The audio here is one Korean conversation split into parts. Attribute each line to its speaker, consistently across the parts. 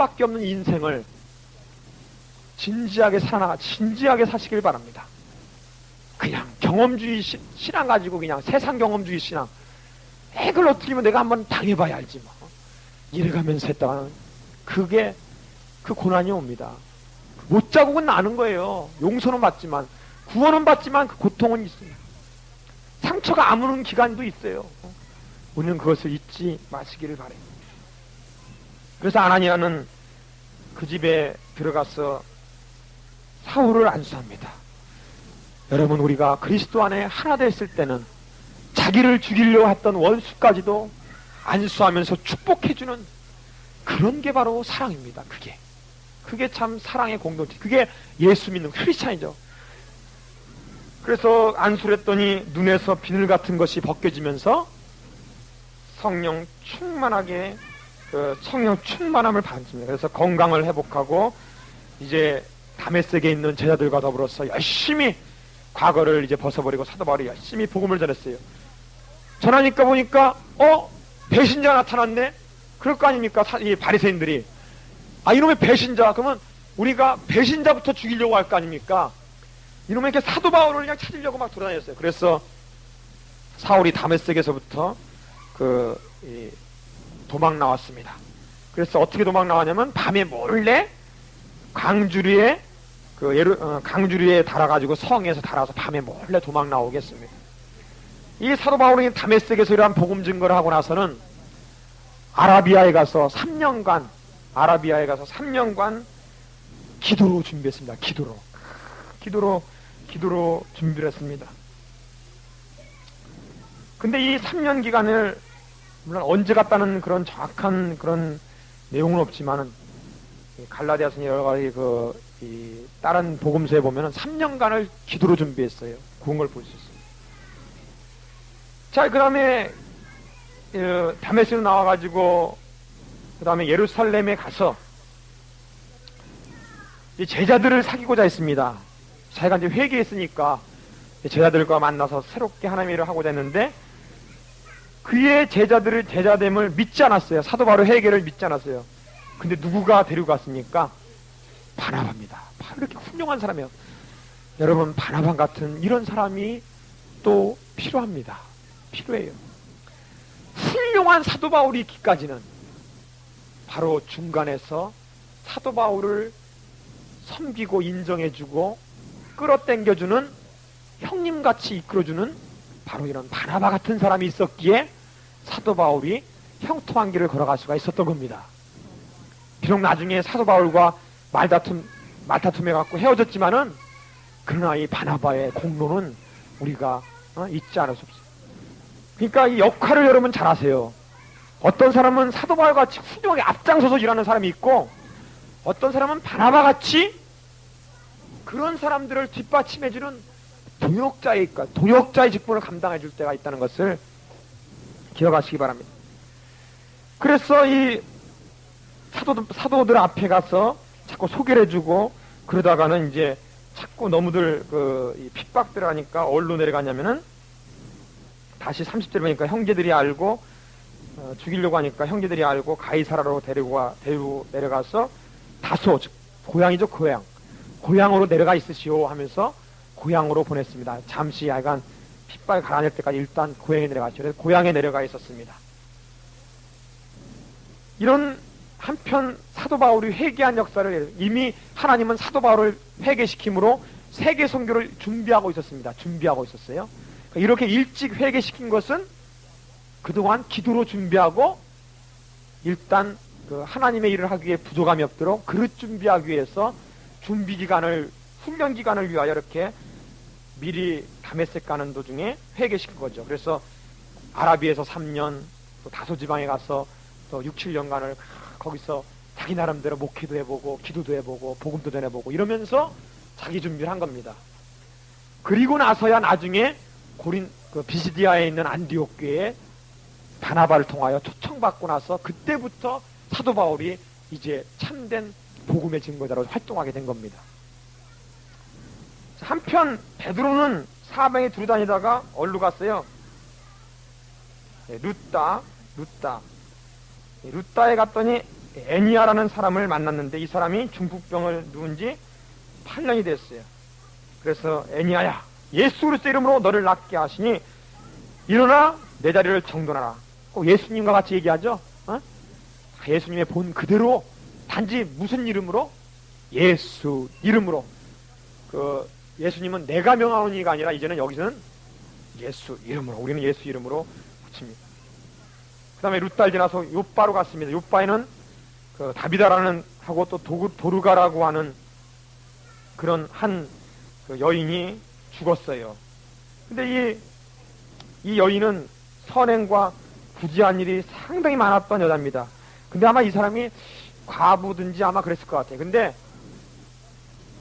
Speaker 1: 수밖에 없는 인생을 진지하게 사시길 바랍니다. 그냥 경험주의 신앙 가지고 그냥 세상 경험주의 신앙, 그걸 어떻게 하면 내가 한번 당해봐야 알지 뭐 이래가면서 했다가는 그게 그 고난이 옵니다. 못 자국은 나는 거예요. 용서는 받지만, 구원은 받지만 그 고통은 있습니다. 상처가 아무는 기간도 있어요. 우리는 그것을 잊지 마시기를 바랍니다. 그래서 아나니아는 그 집에 들어가서 사울을 안수합니다. 여러분, 우리가 그리스도 안에 하나 됐을 때는 자기를 죽이려고 했던 원수까지도 안수하면서 축복해주는 그런 게 바로 사랑입니다. 그게 참 사랑의 공동체, 그게 예수 믿는 크리스찬이죠. 그래서 안수를 했더니 눈에서 비늘 같은 것이 벗겨지면서 성령 충만하게 성령 충만함을 받습니다. 그래서 건강을 회복하고 이제 다메섹에 있는 제자들과 더불어서 열심히 과거를 이제 벗어버리고 사도 바울이 열심히 복음을 전했어요. 전하니까 보니까 배신자가 나타났네. 그럴 거 아닙니까? 이 바리새인들이 이놈의 배신자, 그러면 우리가 배신자부터 죽이려고 할 거 아닙니까? 이놈의 이렇게 사도 바울을 그냥 찾으려고 막 돌아다녔어요. 그래서 사울이 다메섹에서부터 도망 나왔습니다. 그래서 어떻게 도망 나왔냐면 밤에 몰래 강주리에 달아가지고 성에서 달아서 밤에 몰래 도망 나오겠습니다. 이 사도 바울이 다메섹에서 이러한 복음 증거를 하고 나서는 아라비아에 가서 3년간 기도로 준비했습니다. 기도로 준비를 했습니다. 근데 이 3년 기간을 물론 언제 갔다는 그런 정확한 그런 내용은 없지만은 갈라디아서 여러 가지 이 다른 복음서에 보면은 3년간을 기도로 준비했어요. 그런 걸 볼 수 있어요. 자, 그 다음에 다메섹으로 나와가지고 그 다음에 예루살렘에 가서 제자들을 사귀고자 했습니다. 자기가 이제 회개했으니까 제자들과 만나서 새롭게 하나님의 일을 하고자 했는데 그의 제자됨을 믿지 않았어요. 사도 바울의 회개를 믿지 않았어요. 근데 누구가 데리고 갔습니까? 바나바입니다. 바로 이렇게 훌륭한 사람이에요. 여러분, 바나바 같은 이런 사람이 또 필요합니다. 필요해요. 훌륭한 사도 바울이 있기까지는 바로 중간에서 사도 바울을 섬기고 인정해주고 끌어당겨주는, 형님같이 이끌어주는 바로 이런 바나바 같은 사람이 있었기에 사도 바울이 형통한 길을 걸어갈 수가 있었던 겁니다. 비록 나중에 사도 바울과 말다툼해 갖고 헤어졌지만은 그러나 이 바나바의 공로는 우리가 잊지 않을 수 없어요. 그러니까 이 역할을 여러분 잘 아세요. 어떤 사람은 사도 바울과 같이 훌륭하게 앞장서서 일하는 사람이 있고 어떤 사람은 바나바 같이 그런 사람들을 뒷받침해주는 도역자의 직분을 감당해줄 때가 있다는 것을 기억하시기 바랍니다. 그래서 이 사도들 앞에 가서 자꾸 소개를 해주고 그러다가는 이제 자꾸 너무들 핍박들 하니까 어디로 내려가냐면은 다시 30절 보니까 형제들이 알고 죽이려고 하니까 형제들이 알고 가이사라로 데리고 내려가서 다소, 즉 고향이죠. 고향으로 내려가 있으시오 하면서 고향으로 보냈습니다. 잠시 약간 핏발 가라앉을 때까지 일단 고향에 내려갔죠. 그래서 고향에 내려가 있었습니다. 이런 한편 사도 바울이 회개한 역사를 이미 하나님은 사도 바울을 회개시킴으로 세계 선교를 준비하고 있었어요. 그러니까 이렇게 일찍 회개시킨 것은 그동안 기도로 준비하고 일단 하나님의 일을 하기 위해 부족함이 없도록 그릇 준비하기 위해서 훈련 기간을 위하여 이렇게 미리 다메섹 가는 도중에 회개시킨 거죠. 그래서 아라비에서 3년, 또 다소지방에 가서 또 6, 7년간을 거기서 자기 나름대로 목회도 해보고 기도도 해보고 복음도 전해보고 이러면서 자기 준비를 한 겁니다. 그리고 나서야 나중에 비시디아에 있는 안디옥 교회에 바나바를 통하여 초청받고 나서 그때부터 사도 바울이 이제 참된 복음의 증거자로 활동하게 된 겁니다. 한편 베드로는 사방에 두루다니다가 어디로 갔어요? 루따에 갔더니 애니아라는 사람을 만났는데 이 사람이 중풍병을 누운 지 8년이 됐어요. 그래서 애니아야, 예수 그리스도 이름으로 너를 낫게 하시니 일어나 내 자리를 정돈하라. 꼭 예수님과 같이 얘기하죠. 예수님의 본 그대로, 단지 무슨 이름으로? 예수 이름으로. 예수님은 내가 명하오니가 아니라 이제는 여기서는 예수 이름으로, 우리는 예수 이름으로 붙입니다. 그 다음에 룻달 지나서 요바로 갔습니다. 요바에는 다비다라는 하고 또 도르가라고 하는 그런 그 여인이 죽었어요. 근데 이 여인은 선행과 부지한 일이 상당히 많았던 여자입니다. 근데 아마 이 사람이 과부든지 아마 그랬을 것 같아요. 근데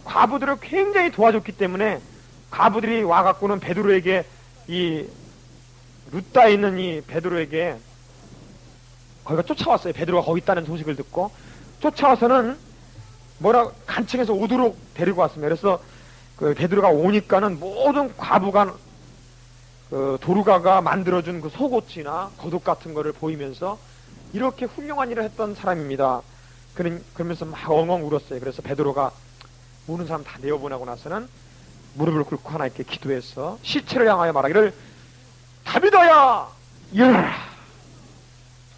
Speaker 1: 과부들을 굉장히 도와줬기 때문에 과부들이 와갖고는 베드로에게, 이 룻다에 있는 이 베드로에게 거기가 쫓아왔어요. 베드로가 거기 있다는 소식을 듣고 쫓아와서는 간청해서 오도록 데리고 왔습니다. 그래서 그 베드로가 오니까는 모든 과부가 도르가가 만들어준 그 속옷이나 겉옷 같은 거를 보이면서 이렇게 훌륭한 일을 했던 사람입니다. 그러면서 막 엉엉 울었어요. 그래서 베드로가 우는 사람 다 내어보내고 나서는 무릎을 꿇고 하나님께 기도해서 시체를 향하여 말하기를 다비다야 일어나라.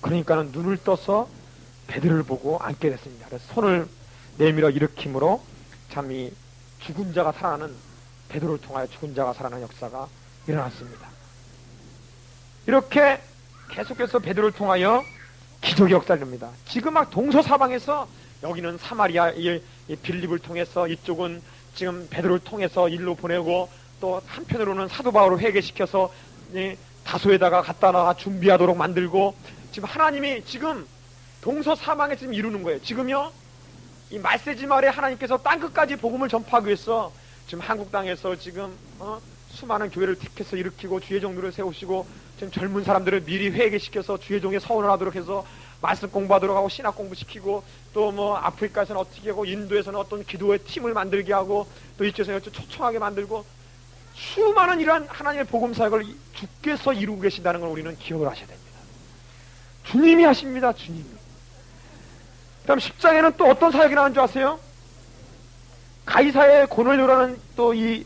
Speaker 1: 그러니까는 눈을 떠서 베드로를 보고 앉게 됐습니다. 그래서 손을 내밀어 일으킴으로 참 이 죽은 자가 살아나는, 베드로를 통하여 죽은 자가 살아나는 역사가 일어났습니다. 이렇게 계속해서 베드로를 통하여 기적의 역사를 이룹니다. 지금 막 동서사방에서 여기는 사마리아 빌립을 통해서, 이쪽은 지금 베드로를 통해서 일로 보내고, 또 한편으로는 사도 바울을 회개시켜서 다소에다가 갖다가 준비하도록 만들고, 지금 하나님이 지금 동서사방에 지금 이루는 거예요. 지금요, 이 말세지 말에 하나님께서 땅끝까지 복음을 전파하기 위해서 지금 한국 땅에서 지금 수많은 교회를 택해서 일으키고 주의 종들을 세우시고, 지금 젊은 사람들을 미리 회개시켜서 주의 종에 서원을 하도록 해서 말씀 공부하도록 하고 신학 공부시키고, 또 뭐 아프리카에서는 어떻게 하고, 인도에서는 어떤 기도의 팀을 만들게 하고, 또 이쪽에서는 초청하게 만들고, 수많은 이러한 하나님의 복음 사역을 주께서 이루고 계신다는 걸 우리는 기억을 하셔야 됩니다. 주님이 하십니다. 주님이. 그 다음 10장에는 또 어떤 사역이 나온 줄 아세요? 가이사의 고넬료라는 또 이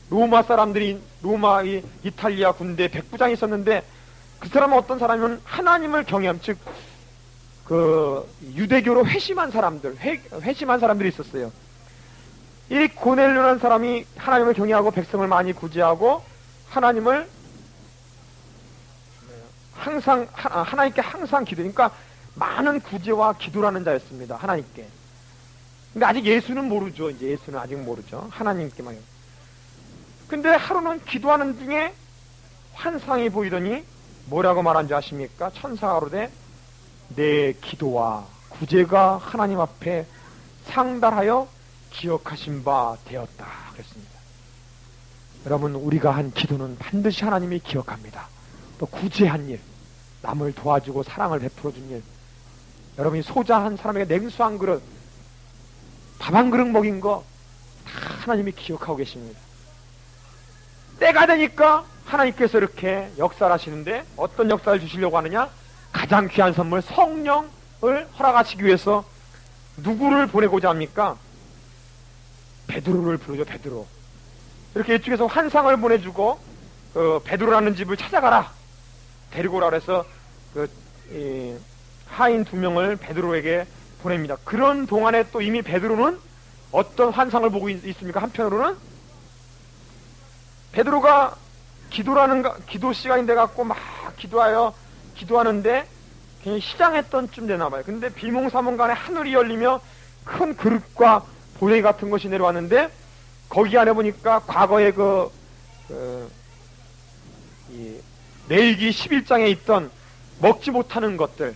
Speaker 1: 로마 사람들이, 로마 이탈리아 군대 백부장이 있었는데, 그 사람은 어떤 사람이면 하나님을 경외함, 즉 유대교로 회심한 사람들이 있었어요. 이 고넬료라는 사람이 하나님을 경외하고 백성을 많이 구제하고 하나님을 항상 하나님께 항상 기도, 그러니까 많은 구제와 기도라는 자였습니다. 하나님께. 근데 아직 예수는 모르죠. 이제 예수는 아직 모르죠. 하나님께만. 근데 하루는 기도하는 중에 환상이 보이더니 뭐라고 말한 줄 아십니까? 천사가 가로되 내 기도와 구제가 하나님 앞에 상달하여 기억하신 바 되었다 그랬습니다. 여러분, 우리가 한 기도는 반드시 하나님이 기억합니다. 또 구제한 일, 남을 도와주고 사랑을 베풀어준 일, 여러분이 소자한 사람에게 냉수 한 그릇, 밥 한 그릇 먹인 거 다 하나님이 기억하고 계십니다. 때가 되니까 하나님께서 이렇게 역사를 하시는데, 어떤 역사를 주시려고 하느냐? 가장 귀한 선물 성령을 허락하시기 위해서 누구를 보내고자 합니까? 베드로를 부르죠. 베드로. 이렇게 이쪽에서 환상을 보내주고 베드로라는 집을 찾아가라, 데리고 오라 그래서 하인 2명을 베드로에게 보냅니다. 그런 동안에 또 이미 베드로는 어떤 환상을 보고 있습니까? 한편으로는 베드로가 기도 시간이 돼갖고 막 기도하는데 그냥 시장했던 쯤 되나봐요. 근데 비몽사몽간에 하늘이 열리며 큰 그릇과 보레 같은 것이 내려왔는데, 거기 안에 보니까 과거에 레위기 11장에 있던 먹지 못하는 것들이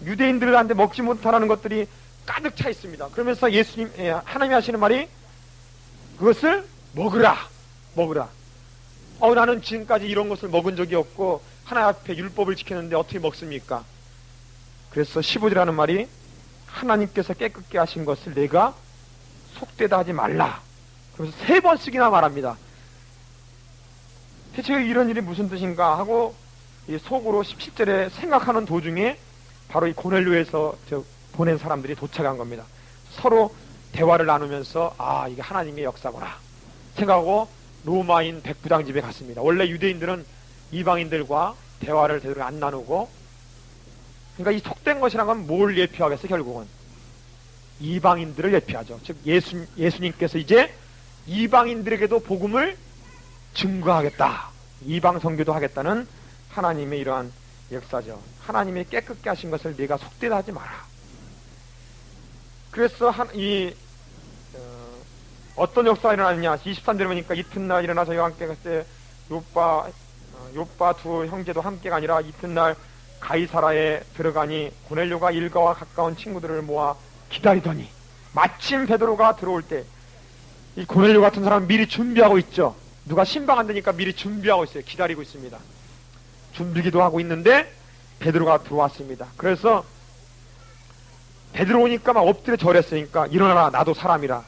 Speaker 1: 유대인들한테 먹지 못하는 것들이 가득 차 있습니다. 그러면서 하나님이 하시는 말이 그것을 먹으라. 나는 지금까지 이런 것을 먹은 적이 없고 하나님 앞에 율법을 지켰는데 어떻게 먹습니까? 그래서 15절이라는 말이 하나님께서 깨끗게 하신 것을 내가 속되다 하지 말라. 그래서 3번씩이나 말합니다. 대체 이런 일이 무슨 뜻인가 하고 속으로 17절에 생각하는 도중에 바로 이 고넬료에서 보낸 사람들이 도착한 겁니다. 서로 대화를 나누면서 아, 이게 하나님의 역사구나 생각하고 로마인 백부장 집에 갔습니다. 원래 유대인들은 이방인들과 대화를 제대로 안 나누고, 그러니까 이 속된 것이란 건 뭘 예표하겠어요? 결국은 이방인들을 예표하죠. 즉 예수님께서 이제 이방인들에게도 복음을 증거하겠다, 이방 선교도 하겠다는 하나님의 이러한 역사죠. 하나님의 깨끗게 하신 것을 네가 속되다 하지 마라. 그래서 어떤 역사가 일어났냐, 23절에 보니까 이튿날 일어나서 여와 함께 갔을 때 욥바 두 형제도 함께가 아니라 이튿날 가이사라에 들어가니 고넬료가 일가와 가까운 친구들을 모아 기다리더니, 마침 베드로가 들어올 때, 이 고넬료 같은 사람은 미리 준비하고 있죠. 누가 신방 안 되니까 미리 준비하고 있어요. 기다리고 있습니다. 준비기도 하고 있는데 베드로가 들어왔습니다. 그래서 베드로 오니까 막 엎드려 절했으니까 일어나라, 나도 사람이라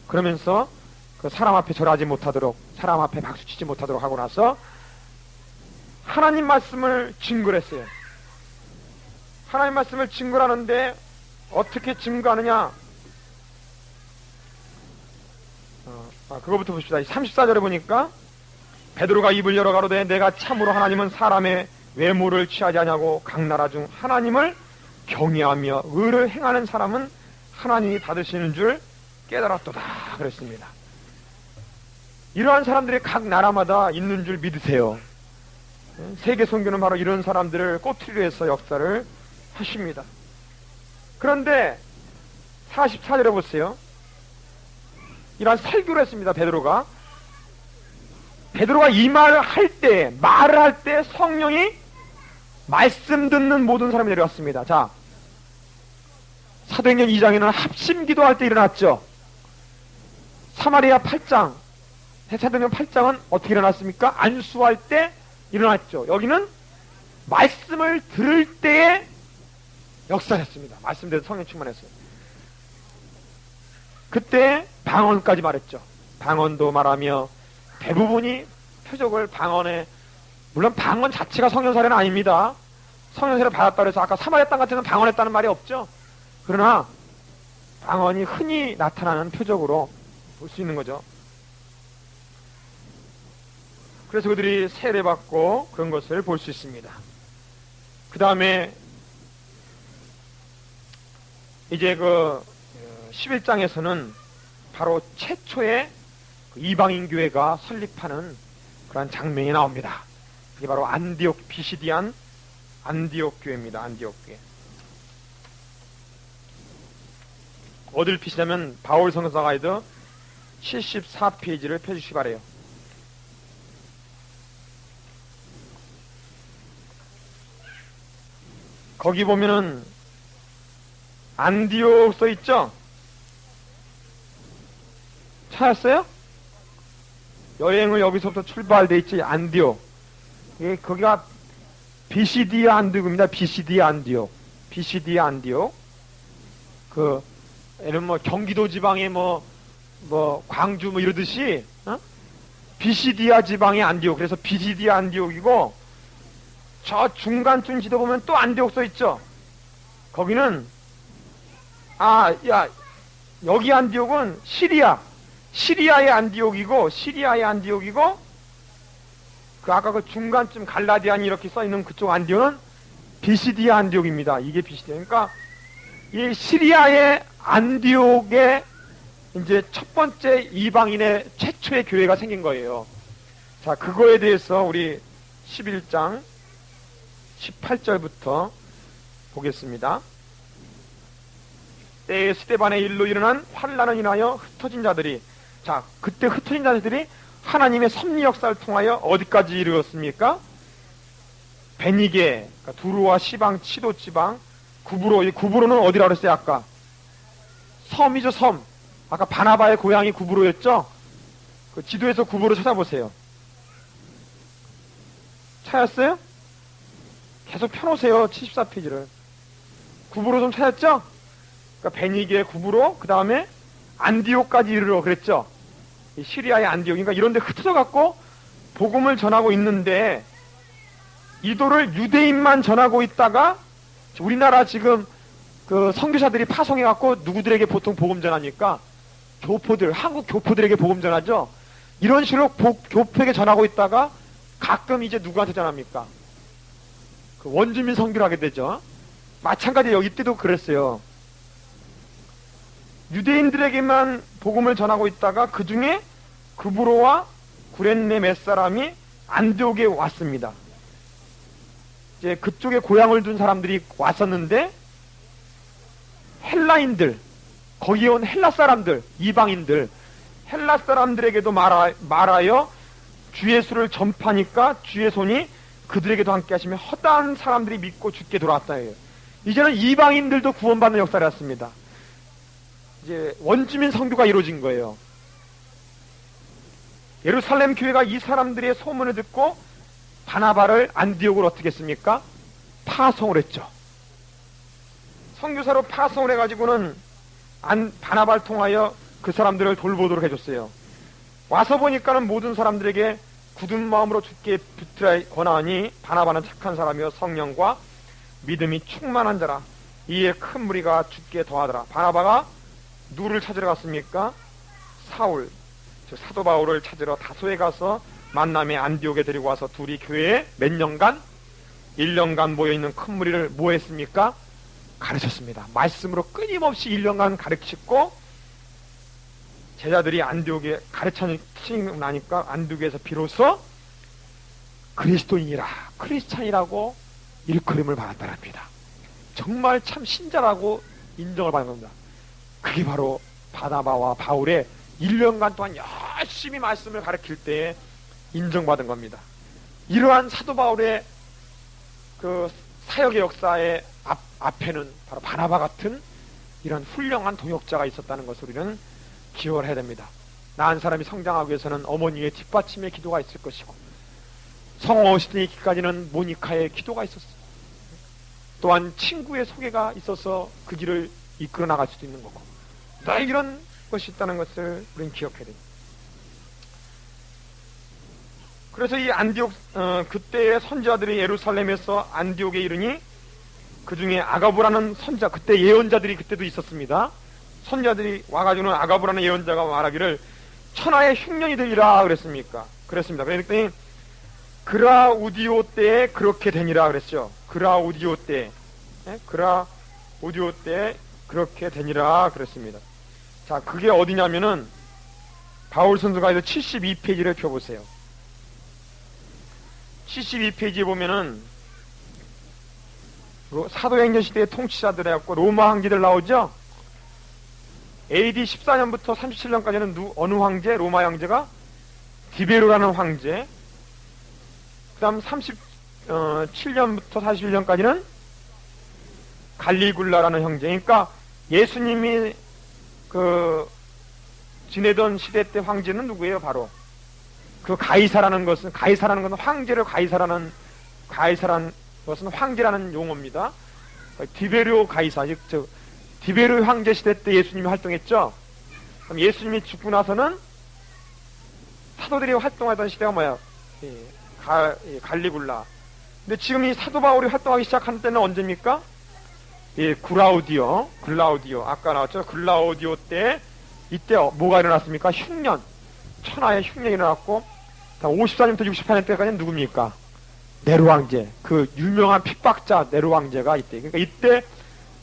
Speaker 1: 그러면서 그 사람 앞에 절하지 못하도록, 사람 앞에 박수치지 못하도록 하고 나서 하나님 말씀을 증거를 했어요. 하나님 말씀을 증거하는데 어떻게 증거하느냐, 그거부터 봅시다. 34절에 보니까 베드로가 입을 열어 가로되 내가 참으로 하나님은 사람의 외모를 취하지 아니하고 각 나라 중 하나님을 경외하며 의를 행하는 사람은 하나님이 받으시는 줄 깨달았도다 그랬습니다. 이러한 사람들이 각 나라마다 있는 줄 믿으세요. 세계 선교는 바로 이런 사람들을 꼬투리로 해서 역사를 하십니다. 그런데 44절에 보세요. 이러한 설교를 했습니다. 베드로가 이 말을 할 때 성령이 말씀 듣는 모든 사람이 내려왔습니다. 자, 사도행전 2장에는 합심 기도할 때 일어났죠. 사마리아 8장, 사도행전 8장은 어떻게 일어났습니까? 안수할 때 일어났죠. 여기는 말씀을 들을 때에 역사했습니다. 말씀대로 성령 충만했어요. 그때 방언까지 말했죠. 방언도 말하며 대부분이 표적을 방언에, 물론 방언 자체가 성령사례는 아닙니다. 성령사례를 받았다고 해서 아까 사마리아 땅 같은 데는 방언했다는 말이 없죠. 그러나 방언이 흔히 나타나는 표적으로 볼 수 있는 거죠. 그래서 그들이 세례받고 그런 것을 볼 수 있습니다. 그 다음에 이제 11장에서는 바로 최초의 이방인 교회가 설립하는 그러한 장면이 나옵니다. 그게 바로 안디옥, 비시디안 안디옥 교회입니다. 안디옥 교회. 어딜 피시냐면 바울 성서 가이드 74페이지를 펴주시기 바래요. 거기 보면은 안디옥 써있죠? 찾았어요? 여행을 여기서부터 출발돼 있지. 안디옥. 거기가 비시디아 안디옥입니다. 비시디아 안디옥. 비시디아 안디옥. 예를 경기도 지방에 광주 이러듯이, 비시디아 지방의 안디옥. 그래서 비시디아 안디옥이고, 저 중간쯤 지도 보면 또 안디옥 써 있죠? 거기는, 여기 안디옥은 시리아의 안디옥이고, 아까 그 중간쯤 갈라디안이 이렇게 써 있는 그쪽 안디옥은 비시디아 안디옥입니다. 이게 비시디아. 그러니까 이 시리아의 안디옥에 이제 첫 번째 이방인의 최초의 교회가 생긴 거예요. 자, 그거에 대해서 우리 11장 18절부터 보겠습니다. 때에 스데반의 일로 일어난 환난을 인하여 흩어진 자들이, 자, 그때 흩어진 자들이 하나님의 섭리 역사를 통하여 어디까지 이르렀습니까? 베니게, 그러니까 두루와 시방, 치도 지방, 구브로. 이 구브로는 어디라 그랬어요? 아까 섬이죠. 섬. 아까 바나바의 고향이 구브로였죠? 그 지도에서 구브로 찾아보세요. 찾았어요? 계속 펴놓으세요. 74페이지를. 구브로 좀 찾았죠? 그러니까 베니게, 구브로, 그 다음에 안디옥까지 이르러 그랬죠? 이 시리아의 안디옥. 그러니까 이런 데 흩어져 갖고 복음을 전하고 있는데, 이도를 유대인만 전하고 있다가 우리나라 지금 그 선교사들이 파송해갖고 누구들에게 보통 복음 전합니까? 교포들, 한국 교포들에게 복음 전하죠? 이런 식으로 교포에게 전하고 있다가 가끔 이제 누구한테 전합니까? 그 원주민 선교를 하게 되죠. 마찬가지예요. 이때도 그랬어요. 유대인들에게만 복음을 전하고 있다가 그 중에 그브로와 구렛네 몇 사람이 안디옥에 왔습니다. 이제 그쪽에 고향을 둔 사람들이 왔었는데 헬라인들, 거기에 온 헬라 사람들, 이방인들, 헬라 사람들에게도 말하여 주 예수를 전파하니까 주의 손이 그들에게도 함께 하시며 허다한 사람들이 믿고 죽게 돌아왔다 해요. 이제는 이방인들도 구원받는 역사를 했습니다. 이제 원주민 선교가 이루어진 거예요. 예루살렘 교회가 이 사람들의 소문을 듣고 바나바를 안디옥으로 어떻게 했습니까? 파송을 했죠. 선교사로 파송을 해가지고는 바나바를 통하여 그 사람들을 돌보도록 해줬어요. 와서 보니까는 모든 사람들에게 굳은 마음으로 주께 붙들어 권하니 바나바는 착한 사람이요 성령과 믿음이 충만한 자라. 이에 큰 무리가 주께 더하더라. 바나바가 누구를 찾으러 갔습니까? 사울, 즉 사도 바울을 찾으러 다소에 가서 만남에 안디옥에 데리고 와서 둘이 교회에 몇 년간? 1년간 모여있는 큰 무리를 뭐 했습니까? 가르쳤습니다. 말씀으로 끊임없이 1년간 가르치고 제자들이 안디옥에 가르치고 나니까 안디옥에서 비로소 그리스도인이라, 크리스찬이라고 일컬음을 받았다랍니다. 정말 참 신자라고 인정을 받는 겁니다. 그게 바로 바나바와 바울의 1년간 동안 열심히 말씀을 가르칠 때에 인정받은 겁니다. 이러한 사도 바울의 그 사역의 역사의 앞에는 바로 바나바 같은 이런 훌륭한 동역자가 있었다는 것을 우리는 기억을 해야 됩니다. 낳은 사람이 성장하기 위해서는 어머니의 뒷받침의 기도가 있을 것이고 성어시대에 기까지는 모니카의 기도가 있었어요. 또한 친구의 소개가 있어서 그 길을 이끌어 나갈 수도 있는 거고 늘 이런 것이 있다는 것을 우리는 기억해야 됩니다. 그래서 이 안디옥 그때의 선지자들이 예루살렘에서 안디옥에 이르니 그 중에 아가부라는 선지자, 그때 예언자들이 그때도 있었습니다. 선지자들이 와가지고는 아가부라는 예언자가 말하기를 천하의 흉년이 되리라 그랬습니까? 그랬습니다. 그랬더니 그라우디오 때에 그렇게 되니라 그랬죠. 그라우디오 때, 그라우디오 때에 그렇게 되니라 그랬습니다. 자, 그게 어디냐면은 바울 선수가 72페이지를 펴보세요. 72페이지에 보면은 사도행전 시대의 통치자들하고 로마 황제들 나오죠. AD 14년부터 37년까지는 어느 황제? 로마 황제가 디베로라는 황제. 그 다음 37년부터 41년까지는 갈리굴라라는 형제. 그러니까 예수님이 지내던 시대 때 황제는 누구예요? 바로 그 가이사라는 것은 황제를 가이사라는 것은 황제라는 용어입니다. 디베르 가이사, 즉 디베르 황제 시대 때 예수님이 활동했죠. 그럼 예수님이 죽고 나서는 사도들이 활동하던 시대가 뭐야? 갈리굴라. 근데 지금 이 사도 바울이 활동하기 시작한 때는 언제입니까? 글라우디오, 아까 나왔죠. 글라우디오 때 이때 뭐가 일어났습니까? 흉년, 천하의 흉년이 일어났고 54년부터 68년 때까지는 누굽니까? 네로 황제, 그 유명한 핍박자 네로 황제가 이때. 그러니까 이때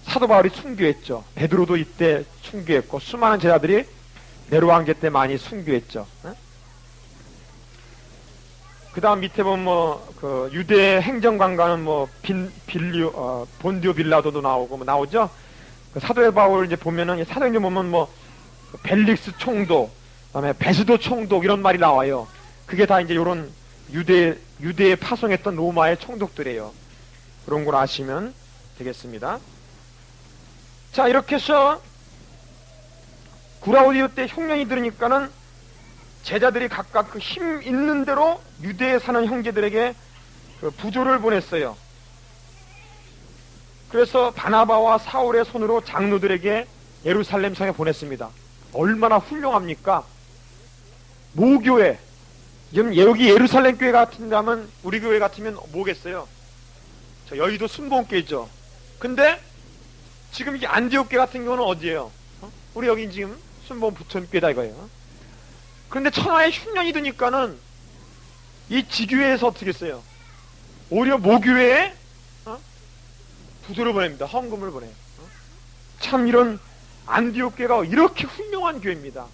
Speaker 1: 사도 바울이 순교했죠. 베드로도 이때 순교했고 수많은 제자들이 네로 황제 때 많이 순교했죠. 그 다음 밑에 보면 그 유대 행정관과는 본디오 빌라도도 나오고 나오죠. 그 사도의 바울 이제 보면은 사도행전 보면 벨릭스 총독, 그다음에 베스도 총독 이런 말이 나와요. 그게 다 이제 요런 유대에 파송했던 로마의 총독들이에요. 그런 걸 아시면 되겠습니다. 자, 이렇게 해서 구라우디오 때 흉년이 들으니까는 제자들이 각각 그 힘 있는 대로 유대에 사는 형제들에게 그 부조를 보냈어요. 그래서 바나바와 사울의 손으로 장로들에게 예루살렘 성에 보냈습니다. 얼마나 훌륭합니까? 모교회. 여기 예루살렘 교회 같은다면 우리 교회 같으면 뭐겠어요? 저 여의도 순복음교회죠. 근데 지금 이게 안디옥 교회 같은 경우는 어디예요? 우리 여기 지금 순봉 부천교회다 이거예요. 그런데 천하의 흉년이 드니까는 이 지교회에서 어떻게 했어요? 오히려 모교회에 부도를 보냅니다. 헌금을 보내요. 참 이런 안디옥 교회가 이렇게 훌륭한 교회입니다.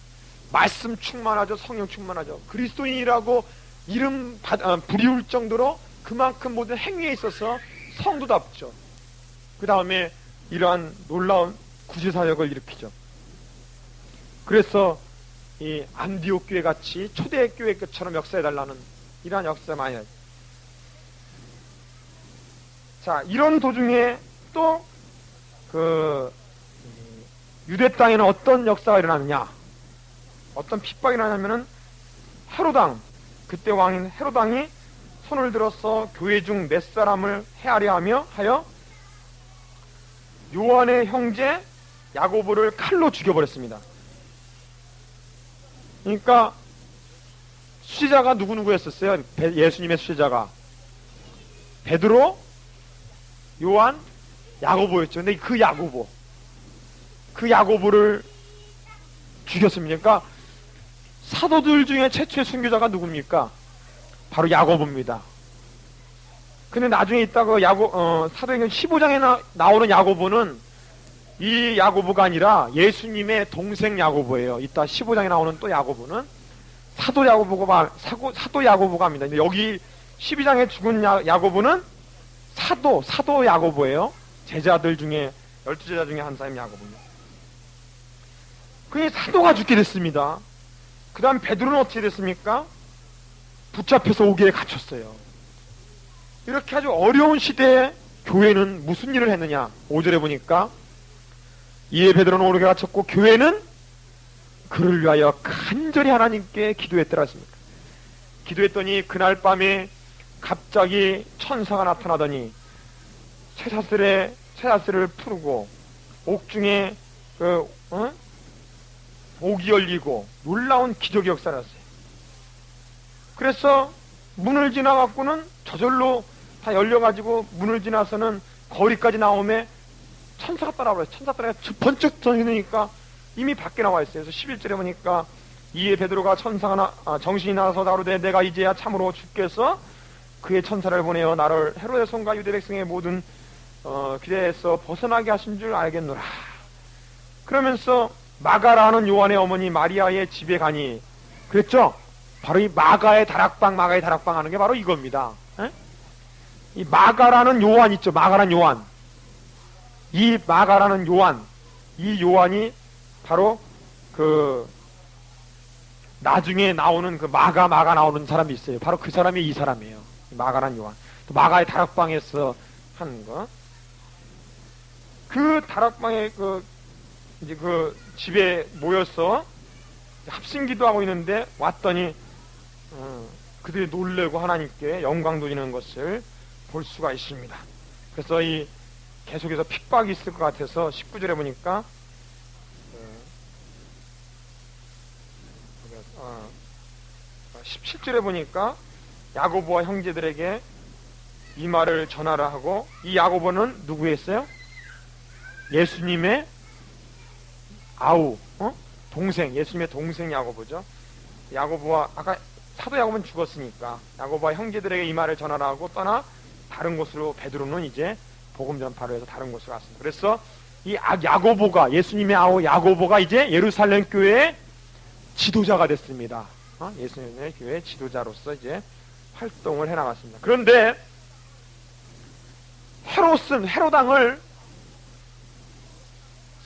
Speaker 1: 말씀 충만하죠. 성령 충만하죠. 그리스도인이라고 이름 부리울 정도로 그만큼 모든 행위에 있어서 성도답죠. 그 다음에 이러한 놀라운 구제사역을 일으키죠. 그래서 이 안디옥 교회 같이 초대교회 것처럼 역사해달라는 이러한 역사 많이 하죠. 자, 이런 도중에 또 유대 땅에는 어떤 역사가 일어나느냐, 어떤 핍박이 일어나냐면은 헤로당, 그때 왕인 헤로당이 손을 들어서 교회 중 몇 사람을 해하려 하여 요한의 형제 야고보를 칼로 죽여버렸습니다. 그러니까 수제자가 누구였었어요? 예수님의 수제자가 베드로, 요한, 야고보였죠. 근데 그 야고보를 죽였습니다. 그러니까 사도들 중에 최초의 순교자가 누굽니까? 바로 야고보입니다. 근데 나중에 있다가 사도행전 15장에 나오는 야고보는 이 야고보가 아니라 예수님의 동생 야고보예요. 이따 15장에 나오는 또 야고보는 사도 야고보가 합니다. 근데 여기 12장에 죽은 야고보는 사도 야고보예요. 제자들 중에 12제자 중에 한 사람이 야고보입니다. 그게 사도가 죽게 됐습니다. 그 다음 베드로는 어떻게 됐습니까? 붙잡혀서 오기에 갇혔어요. 이렇게 아주 어려운 시대에 교회는 무슨 일을 했느냐? 5절에 보니까 이에 베드로는 오르게 갇혔고 교회는 그를 위하여 간절히 하나님께 기도했더라 하십니까? 기도했더니 그날 밤에 갑자기 천사가 나타나더니 쇠사슬을 풀고 옥중에 옥이 열리고 놀라운 기적의 역사를 했어요. 그래서 문을 지나갖고는 저절로 다 열려가지고 문을 지나서는 거리까지 나오면 천사가 따라와요. 천사 따라가 번쩍 터지니까 이미 밖에 나와 있어요. 그래서 11절에 보니까 이에 베드로가 정신이 나서 나로되 내가 이제야 참으로 주께서 그의 천사를 보내어 나를 헤로데 손과 유대 백성의 모든 기대에서 벗어나게 하신 줄 알겠노라. 그러면서 마가라는 요한의 어머니 마리아의 집에 가니 그랬죠? 바로 이 마가의 다락방 하는 게 바로 이겁니다. 에? 이 마가라는 요한 있죠? 마가라는 요한. 이 마가라는 요한, 이 요한이 바로 나중에 나오는 마가 나오는 사람이 있어요. 바로 그 사람이 이 사람이에요. 마가라는 요한. 또 마가의 다락방에서 하는 거. 그 다락방에 이제 집에 모여서 합심기도 하고 있는데 왔더니 그들이 놀래고 하나님께 영광 돌리는 것을 볼 수가 있습니다. 그래서 계속해서 핍박이 있을 것 같아서 19절에 보니까 17절에 보니까 야고보와 형제들에게 이 말을 전하라 하고, 이 야고보는 누구였어요? 예수님의 동생, 예수님의 동생 야고보죠. 야고보와 아까 사도 야고보는 죽었으니까 야고보와 형제들에게 이 말을 전하라 하고 떠나 다른 곳으로 베드로는 이제 복음 전파를 해서 다른 곳으로 갔습니다. 그래서 이 야고보가, 예수님의 야고보가 이제 예루살렘 교회의 지도자가 됐습니다. 예수님의 교회 지도자로서 이제 활동을 해나갔습니다. 그런데 헤로당을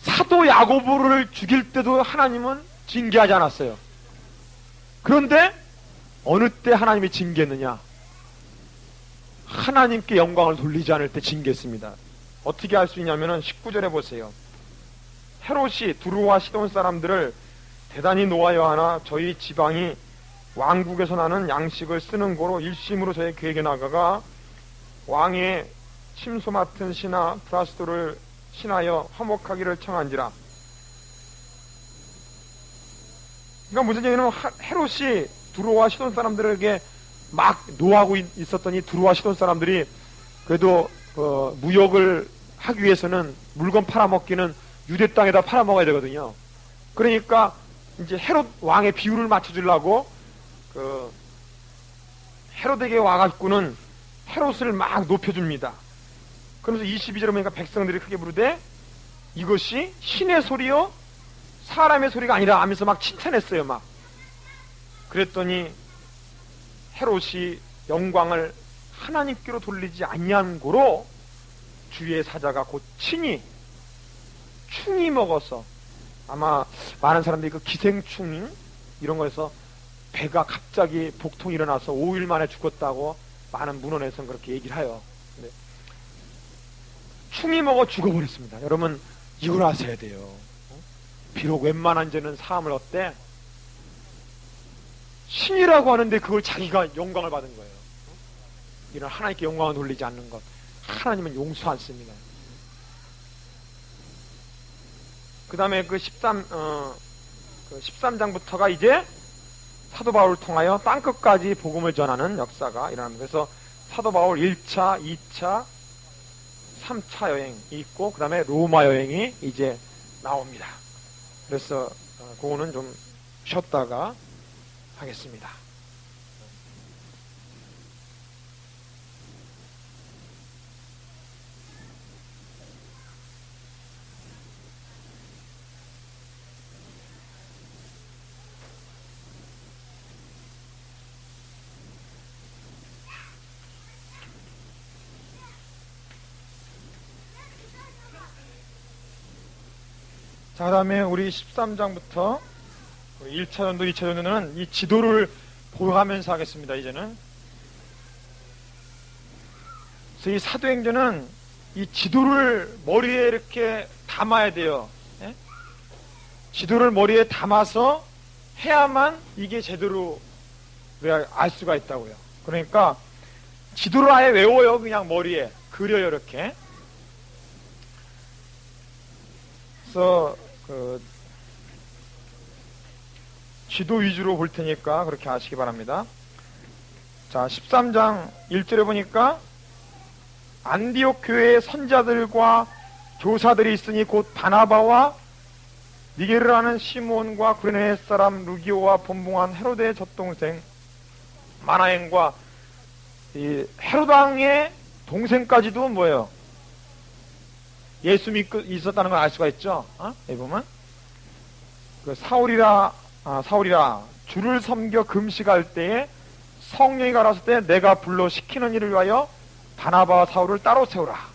Speaker 1: 사도 야고보를 죽일 때도 하나님은 징계하지 않았어요. 그런데 어느 때 하나님이 징계했느냐? 하나님께 영광을 돌리지 않을 때 징계했습니다. 어떻게 할 수 있냐면은 19절에 보세요. 헤롯이 두루와 시돈 사람들을 대단히 노하여 하나 저희 지방이 왕국에서 나는 양식을 쓰는 고로 일심으로 저희 계획에 나가가 왕의 침소 맡은 신하 브라스도를 신하여 화목하기를 청한지라. 그러니까 무슨 얘기냐면 헤롯이 두루와 시돈 사람들에게 막 노하고 있었더니 두루와 시돈 사람들이 그래도 무역을 하기 위해서는 물건 팔아먹기는 유대 땅에다 팔아먹어야 되거든요. 그러니까 이제 헤롯 왕의 비율을 맞춰주려고 그 헤롯에게 와가지고는 헤롯을 막 높여줍니다. 그러면서 22절에 보니까 백성들이 크게 부르되 이것이 신의 소리요 사람의 소리가 아니라 하면서 막 칭찬했어요. 막 그랬더니 헤롯이 영광을 하나님께로 돌리지 아니한 고로 주의 사자가 곧 친히 충이 먹어서, 아마 많은 사람들이 그 기생충 이런 거에서 배가 갑자기 복통이 일어나서 5일 만에 죽었다고 많은 문헌에서는 그렇게 얘기를 해요. 근데 충이 먹어 죽어버렸습니다. 여러분 이걸 아셔야 돼요. 비록 웬만한 죄는 사함을 얻되 신이라고 하는데 그걸 자기가 영광을 받은 거예요. 이런 하나님께 영광을 돌리지 않는 것, 하나님은 용서 않습니다. 그 다음에 그 13장부터가 이제 사도 바울을 통하여 땅끝까지 복음을 전하는 역사가 일어납니다. 그래서 사도 바울 1차, 2차, 3차 여행이 있고 그 다음에 로마 여행이 이제 나옵니다. 그래서 그거는 좀 쉬었다가 하겠습니다. 자, 그 다음에 우리 13장부터 1차전도, 2차전도는 이 지도를 보하면서 하겠습니다, 이제는. 그래서 이 사도행전은 이 지도를 머리에 이렇게 담아야 돼요. 예? 지도를 머리에 담아서 해야만 이게 제대로 알 수가 있다고요. 그러니까 지도를 아예 외워요. 그냥 머리에 그려요, 이렇게. 그래서 그 지도 위주로 볼 테니까 그렇게 아시기 바랍니다. 자, 13장 1절에 보니까 안디옥 교회의 선자들과 교사들이 있으니 곧 바나바와 니게르라는 시몬과 구레네 사람 루기오와 본붕한 헤로데의 젖동생 마나행과 이 헤롯 왕의 동생까지도 뭐예요? 예수 믿고 있었다는 걸 알 수가 있죠. 여기 보면 그 사울이라 주를 섬겨 금식할 때에 성령이 가라왔을 때 내가 불러 시키는 일을 위하여 바나바와 사울을 따로 세우라.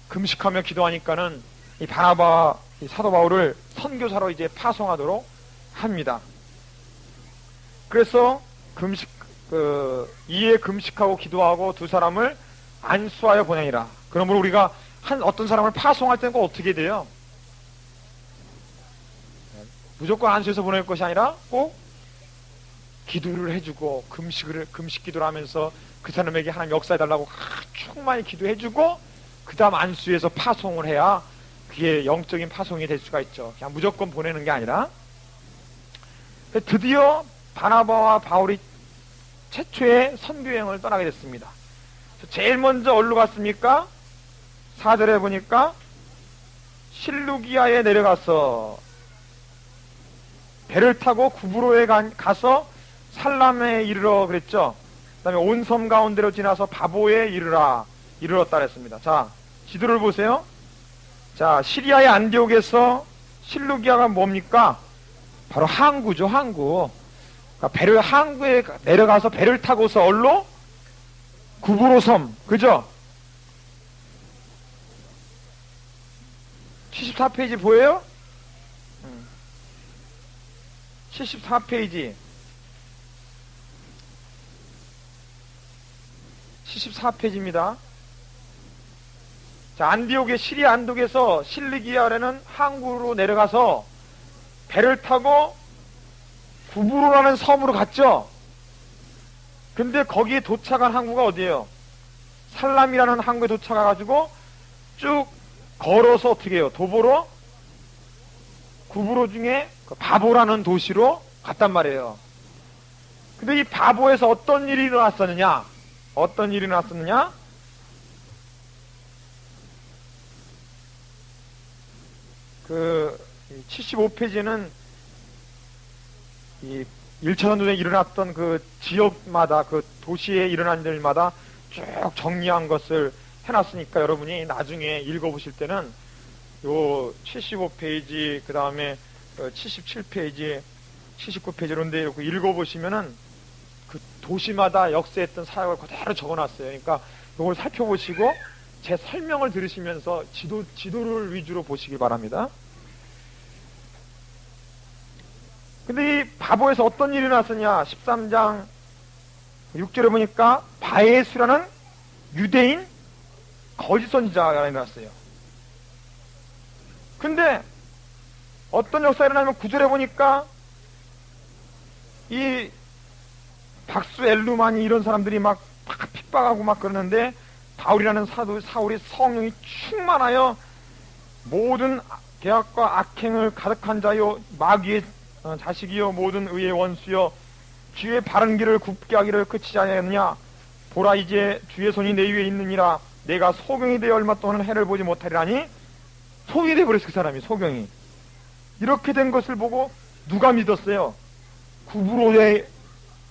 Speaker 1: 금식하며 기도하니까는 이 바나바와 이 사도 바울을 선교사로 이제 파송하도록 합니다. 그래서 이에 금식하고 기도하고 두 사람을 안수하여 보내니라. 그러므로 우리가 어떤 사람을 파송할 때는 꼭 어떻게 돼요? 무조건 안수해서 보낼 것이 아니라 꼭 기도를 해주고 금식 기도를 하면서 그 사람에게 하나님 역사해달라고 충만히 기도해주고 그 다음 안수해서 파송을 해야 그게 영적인 파송이 될 수가 있죠. 그냥 무조건 보내는 게 아니라. 드디어 바나바와 바울이 최초의 선교여행을 떠나게 됐습니다. 제일 먼저 어디로 갔습니까? 4절에 보니까 실루기아에 내려가서 배를 타고 구브로에 가서 살람에 이르러 그랬죠. 그 다음에 온 섬 가운데로 지나서 바보에 이르렀다 그랬습니다. 자, 지도를 보세요. 자, 시리아의 안디옥에서 실루기아가 뭡니까? 바로 항구죠, 항구. 그러니까 항구에 내려가서 배를 타고서 얼로? 구브로 섬, 그죠? 74페이지 보여요? 74페이지. 74페이지입니다. 자, 시리아 안디옥에서 실루기아라는 항구로 내려가서 배를 타고 구브로라는 섬으로 갔죠? 근데 거기에 도착한 항구가 어디예요? 살람이라는 항구에 도착해가지고 쭉 걸어서 어떻게 해요? 도보로 구브로 중에 바보라는 도시로 갔단 말이에요. 근데 이 바보에서 어떤 일이 일어났었느냐? 그 75페이지는 이 1차 전쟁에 일어났던 그 지역마다 그 도시에 일어난 일마다 쭉 정리한 것을 해놨으니까 여러분이 나중에 읽어보실 때는 요 75페이지 그 다음에 77페이지 79페이지 이런 데 이렇게 읽어보시면은 그 도시마다 역사했던 사역을 그대로 적어놨어요. 그러니까 이걸 살펴보시고 제 설명을 들으시면서 지도를 위주로 보시기 바랍니다. 근데 이 바보에서 어떤 일이 났었냐? 13장 6절에 보니까 바에수라는 유대인 거짓 선지자가 일어났어요. 근데 어떤 역사가 일어나면 9절에 보니까 이 박수 엘루마니 이런 사람들이 막 핍박하고 막 그러는데 바울이라는 사울이 성령이 충만하여 모든 계약과 악행을 가득한 자요 마귀의 자식이요 모든 의의 원수요 주의 바른 길을 굽게 하기를 그치지 아니하였느냐. 보라 이제 주의 손이 내 위에 있느니라. 내가 소경이 되어 얼마 동안 해를 보지 못하리라니. 소경이 되어버렸어. 그 사람이 소경이. 이렇게 된 것을 보고 누가 믿었어요? 구브로의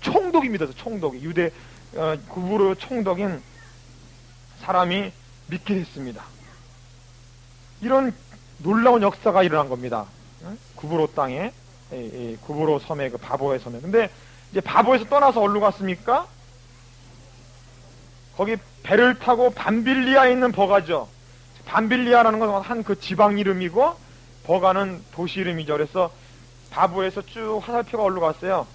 Speaker 1: 총독이 믿었어요. 총독이 유대 구브로 총독인 사람이 믿게 됐습니다. 이런 놀라운 역사가 일어난 겁니다. 구브로 땅에 구브로 섬에 그 바보의 섬에. 근데 이제 바보에서 떠나서 어디로 갔습니까? 거기 배를 타고 밤빌리아에 있는 버가죠. 밤빌리아라는 건 한 그 지방 이름이고 버가는 도시 이름이죠. 그래서 바보에서 쭉 화살표가 어디로 갔어요?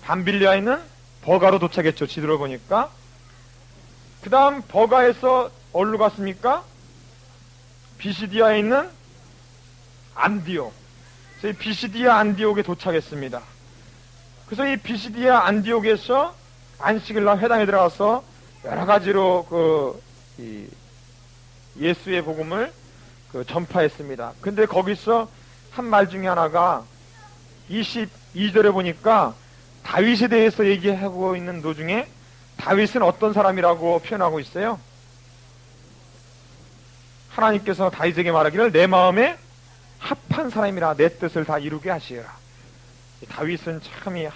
Speaker 1: 밤빌리아에 있는 버가로 도착했죠. 지도를 보니까. 그 다음 버가에서 어디로 갔습니까? 비시디아에 있는 안디옥. 그래서 이 비시디아 안디옥에 도착했습니다. 그래서 이 비시디아 안디옥에서 안식일날 회당에 들어가서 여러 가지로 예수의 복음을 전파했습니다. 근데 거기서 한 말 중에 하나가 22절에 보니까 다윗에 대해서 얘기하고 있는 도중에 다윗은 어떤 사람이라고 표현하고 있어요? 하나님께서 다윗에게 말하기를 내 마음에 합한 사람이라 내 뜻을 다 이루게 하시라. 다윗은 참이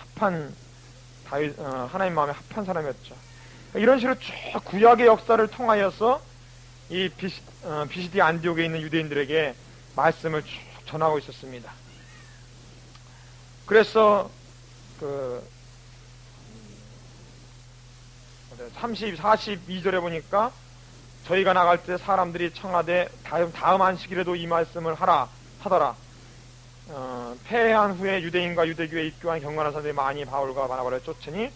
Speaker 1: 하나님 마음에 합한 사람이었죠. 이런 식으로 쭉 구약의 역사를 통하여서 이 비시디 안디옥에 있는 유대인들에게 말씀을 쭉 전하고 있었습니다. 그래서 42절에 보니까 저희가 나갈 때 사람들이 청하되 다음 안식일에도 이 말씀을 하더라. 패한 후에 유대인과 유대교에 입교한 경건한 사람들이 많이 바울과 바나바를 쫓으니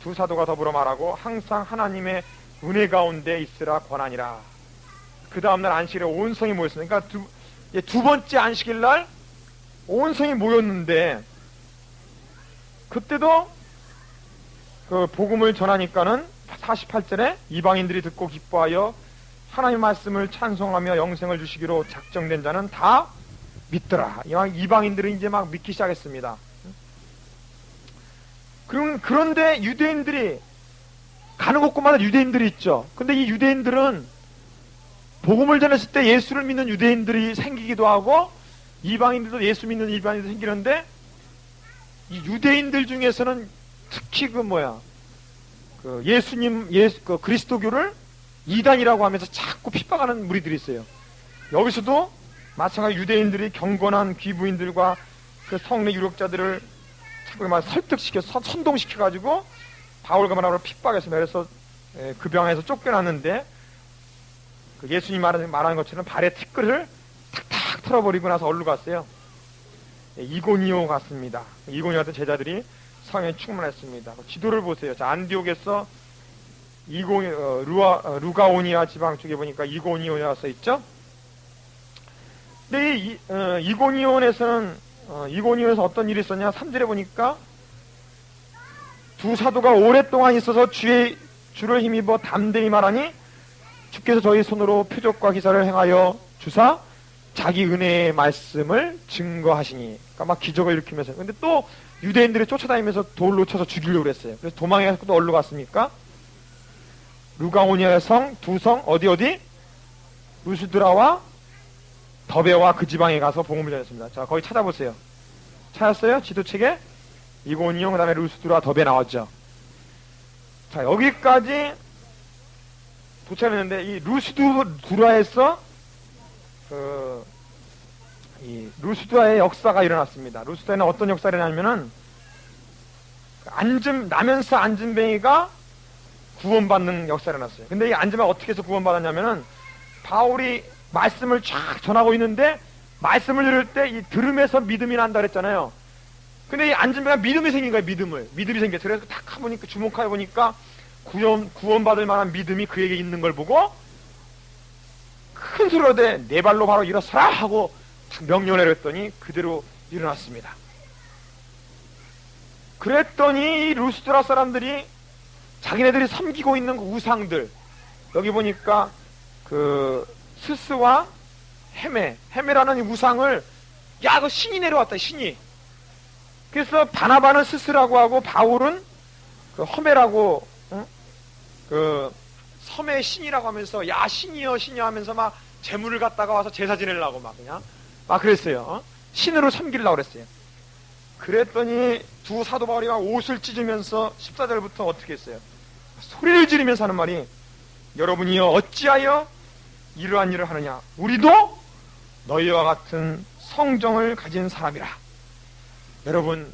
Speaker 1: 두 사도가 더불어 말하고 항상 하나님의 은혜 가운데 있으라 권하니라. 그 다음날 안식일에 온 성이 모였습니다. 그러니까 두 번째 안식일날 온 성이 모였는데 그때도 그 복음을 전하니까는 48절에 이방인들이 듣고 기뻐하여 하나님 말씀을 찬송하며 영생을 주시기로 작정된 자는 다 믿더라. 이방인들은 이제 막 믿기 시작했습니다. 그런데 유대인들이 가는 곳곳마다 유대인들이 있죠. 근데 이 유대인들은 복음을 전했을 때 예수를 믿는 유대인들이 생기기도 하고 이방인들도 예수 믿는 이방인들이 생기는데 이 유대인들 중에서는 특히 그리스도교를 이단이라고 하면서 자꾸 핍박하는 무리들이 있어요. 여기서도 마찬가지 유대인들이 경건한 귀부인들과 그 성례 유력자들을 자꾸 설득시켜 선동시켜가지고 바울과 바나바를 핍박했습니다. 그래서 그 병에서 쫓겨났는데 그 예수님 말하는 것처럼 발에 티끌을 탁탁 털어버리고 나서 어디로 갔어요? 이고니오 갔습니다. 이고니오 같은 제자들이 성령에 충만했습니다. 지도를 보세요. 자, 안디옥에서 루가오니아 지방 쪽에 보니까 이고니오가 써 있죠? 근데 이고니온에서 어떤 일이 있었냐? 3절에 보니까 두 사도가 오랫동안 있어서 주를 힘입어 담대히 말하니 주께서 저희 손으로 표적과 기사를 행하여 주사 자기 은혜의 말씀을 증거하시니. 그러니까 막 기적을 일으키면서. 근데 또 유대인들이 쫓아다니면서 돌로 쳐서 죽이려고 그랬어요. 그래서 도망해서 또 어디로 갔습니까? 루가오니아의 성, 두 성, 어디? 루스드라와 더베와 그 지방에 가서 복음을 전했습니다. 자, 거기 찾아보세요. 찾았어요? 지도책에? 이고니온, 그 다음에 루스드라, 더베 나왔죠. 자, 여기까지 도착했는데, 이 루스드라에서, 이 루스드라의 역사가 일어났습니다. 루스드라에는 어떤 역사가 일어나냐면은, 나면서 안진뱅이가 구원받는 역사가 일어났어요. 근데 이 안진뱅이가 어떻게 해서 구원받았냐면은, 바울이 말씀을 쫙 전하고 있는데, 말씀을 들을 때 이 들음에서 믿음이 난다 그랬잖아요. 근데 이 안진뱅이가 믿음이 생긴 거예요, 믿음이 생겼어요. 그래서 딱 가보니까, 주목해 보니까, 구원받을 만한 믿음이 그에게 있는 걸 보고, 큰 소리로 내 발로 바로 일어서라! 하고 명령을 내렸더니 그대로 일어났습니다. 그랬더니 이 루스드라 사람들이 자기네들이 섬기고 있는 그 우상들, 여기 보니까 그 스스와 헤메라는 이 우상을, 야, 그 신이 내려왔다, 신이. 그래서 바나바는 스스라고 하고 바울은 그 허메라고, 그 섬의 신이라고 하면서, 야, 신이여 하면서 막 재물을 갖다가 와서 제사 지내려고 막 그냥 막 그랬어요. 신으로 섬기려고 그랬어요. 그랬더니 두 사도 바울이 막 옷을 찢으면서 14절부터 어떻게 했어요? 소리를 지르면서 하는 말이, 여러분이여 어찌하여 이러한 일을 하느냐? 우리도 너희와 같은 성정을 가진 사람이라. 여러분,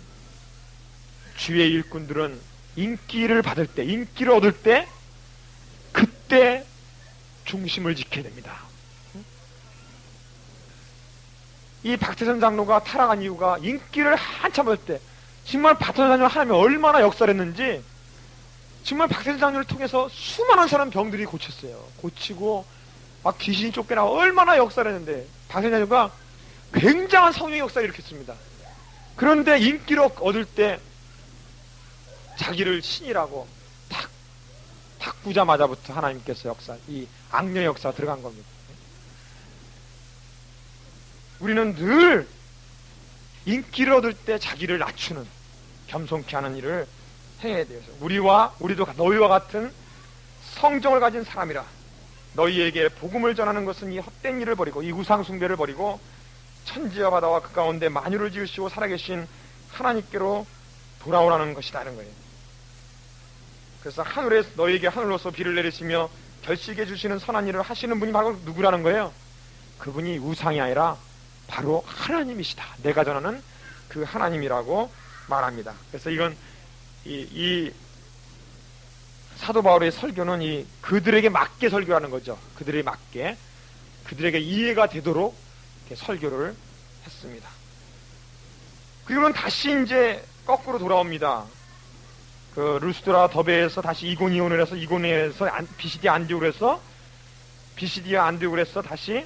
Speaker 1: 주의 일꾼들은 인기를 받을 때, 인기를 얻을 때, 그때 중심을 지켜야 됩니다. 이 박태선 장로가 타락한 이유가 인기를 한참 얻을 때, 정말 박태선 장로가 하나님이 얼마나 역사를 했는지, 정말 박태선 장로를 통해서 수많은 사람 병들이 고쳤어요. 고치고 막 귀신이 쫓겨나고 얼마나 역사를 했는데, 박태선 장로가 굉장한 성령의 역사를 일으켰습니다. 그런데 인기를 얻을 때 자기를 신이라고 탁 부자마자부터 하나님께서 이 악령의 역사가 들어간 겁니다. 우리는 늘 인기를 얻을 때 자기를 낮추는, 겸손케 하는 일을 해야 돼요. 우리도 너희와 같은 성정을 가진 사람이라. 너희에게 복음을 전하는 것은 이 헛된 일을 버리고, 이 우상 숭배를 버리고, 천지와 바다와 그 가운데 만유를 지으시고 살아계신 하나님께로 돌아오라는 것이다 하는 거예요. 그래서 너희에게 하늘로서 비를 내리시며 결실게 주시는 선한 일을 하시는 분이 바로 누구라는 거예요? 그분이 우상이 아니라 바로 하나님이시다. 내가 전하는 그 하나님이라고 말합니다. 그래서 이건 이 사도 바울의 설교는 그들에게 맞게 설교하는 거죠. 그들에게 맞게, 그들에게 이해가 되도록 이렇게 설교를 했습니다. 그리고는 다시 이제 거꾸로 돌아옵니다. 그 루스드라 더베에서 다시 이고니온을 해서, 이고니온에서 비시디아 안디옥을 해서, 비시디아 안디옥을 해서 다시